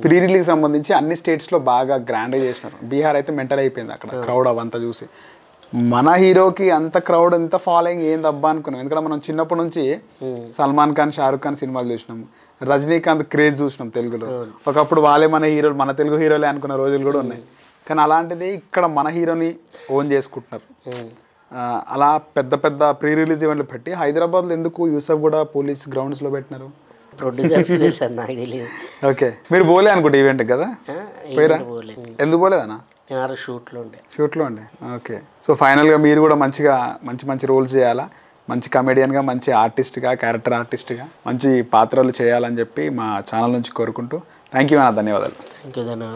ప్రీ రిలీజ్ సంబంధించి అన్ని స్టేట్స్లో బాగా గ్రాండ్గా చేసినారు. బీహార్ అయితే మెంటల్ అయిపోయింది అక్కడ క్రౌడ్ అవంతా చూసి. మన హీరోకి అంత క్రౌడ్ ఎంత ఫాలోయింగ్ ఏంది అబ్బా అనుకున్నాం. ఎందుకంటే మనం చిన్నప్పటి నుంచి సల్మాన్ ఖాన్, షారుఖ్ ఖాన్ సినిమాలు చూసినాం, రజనీకాంత్ క్రేజ్ చూసినాం తెలుగులో. ఒకప్పుడు వాళ్ళే మన హీరోలు, మన తెలుగు హీరోలే అనుకున్న రోజులు కూడా ఉన్నాయి. కానీ అలాంటిది ఇక్కడ మన హీరోని ఓన్ చేసుకుంటున్నారు. అలా పెద్ద పెద్ద ప్రీ రిలీజ్ ఈవెంట్లు పెట్టి హైదరాబాద్లో ఎందుకు యూసఫ్ కూడా పోలీస్ గ్రౌండ్స్లో పెట్టినారు? ప్రొడ్యూసర్స్ తెలుసు, నాకు తెలియదు. ఓకే, మీరు పోలే అనుకుంటే ఈవెంట్ కదా, పోయిరా? ఎందుకు పోలేదన్నా? షూట్లో ఉండే. ఓకే, సో ఫైనల్గా మీరు కూడా మంచిగా మంచి రోల్స్ చేయాలా, మంచి కమెడియన్గా, మంచి ఆర్టిస్ట్గా, క్యారెక్టర్ ఆర్టిస్ట్గా మంచి పాత్రలు చేయాలని చెప్పి మా ఛానల్ నుంచి కోరుకుంటూ థ్యాంక్ యూ అన్న, ధన్యవాదాలు. ధన్యవాదాలు.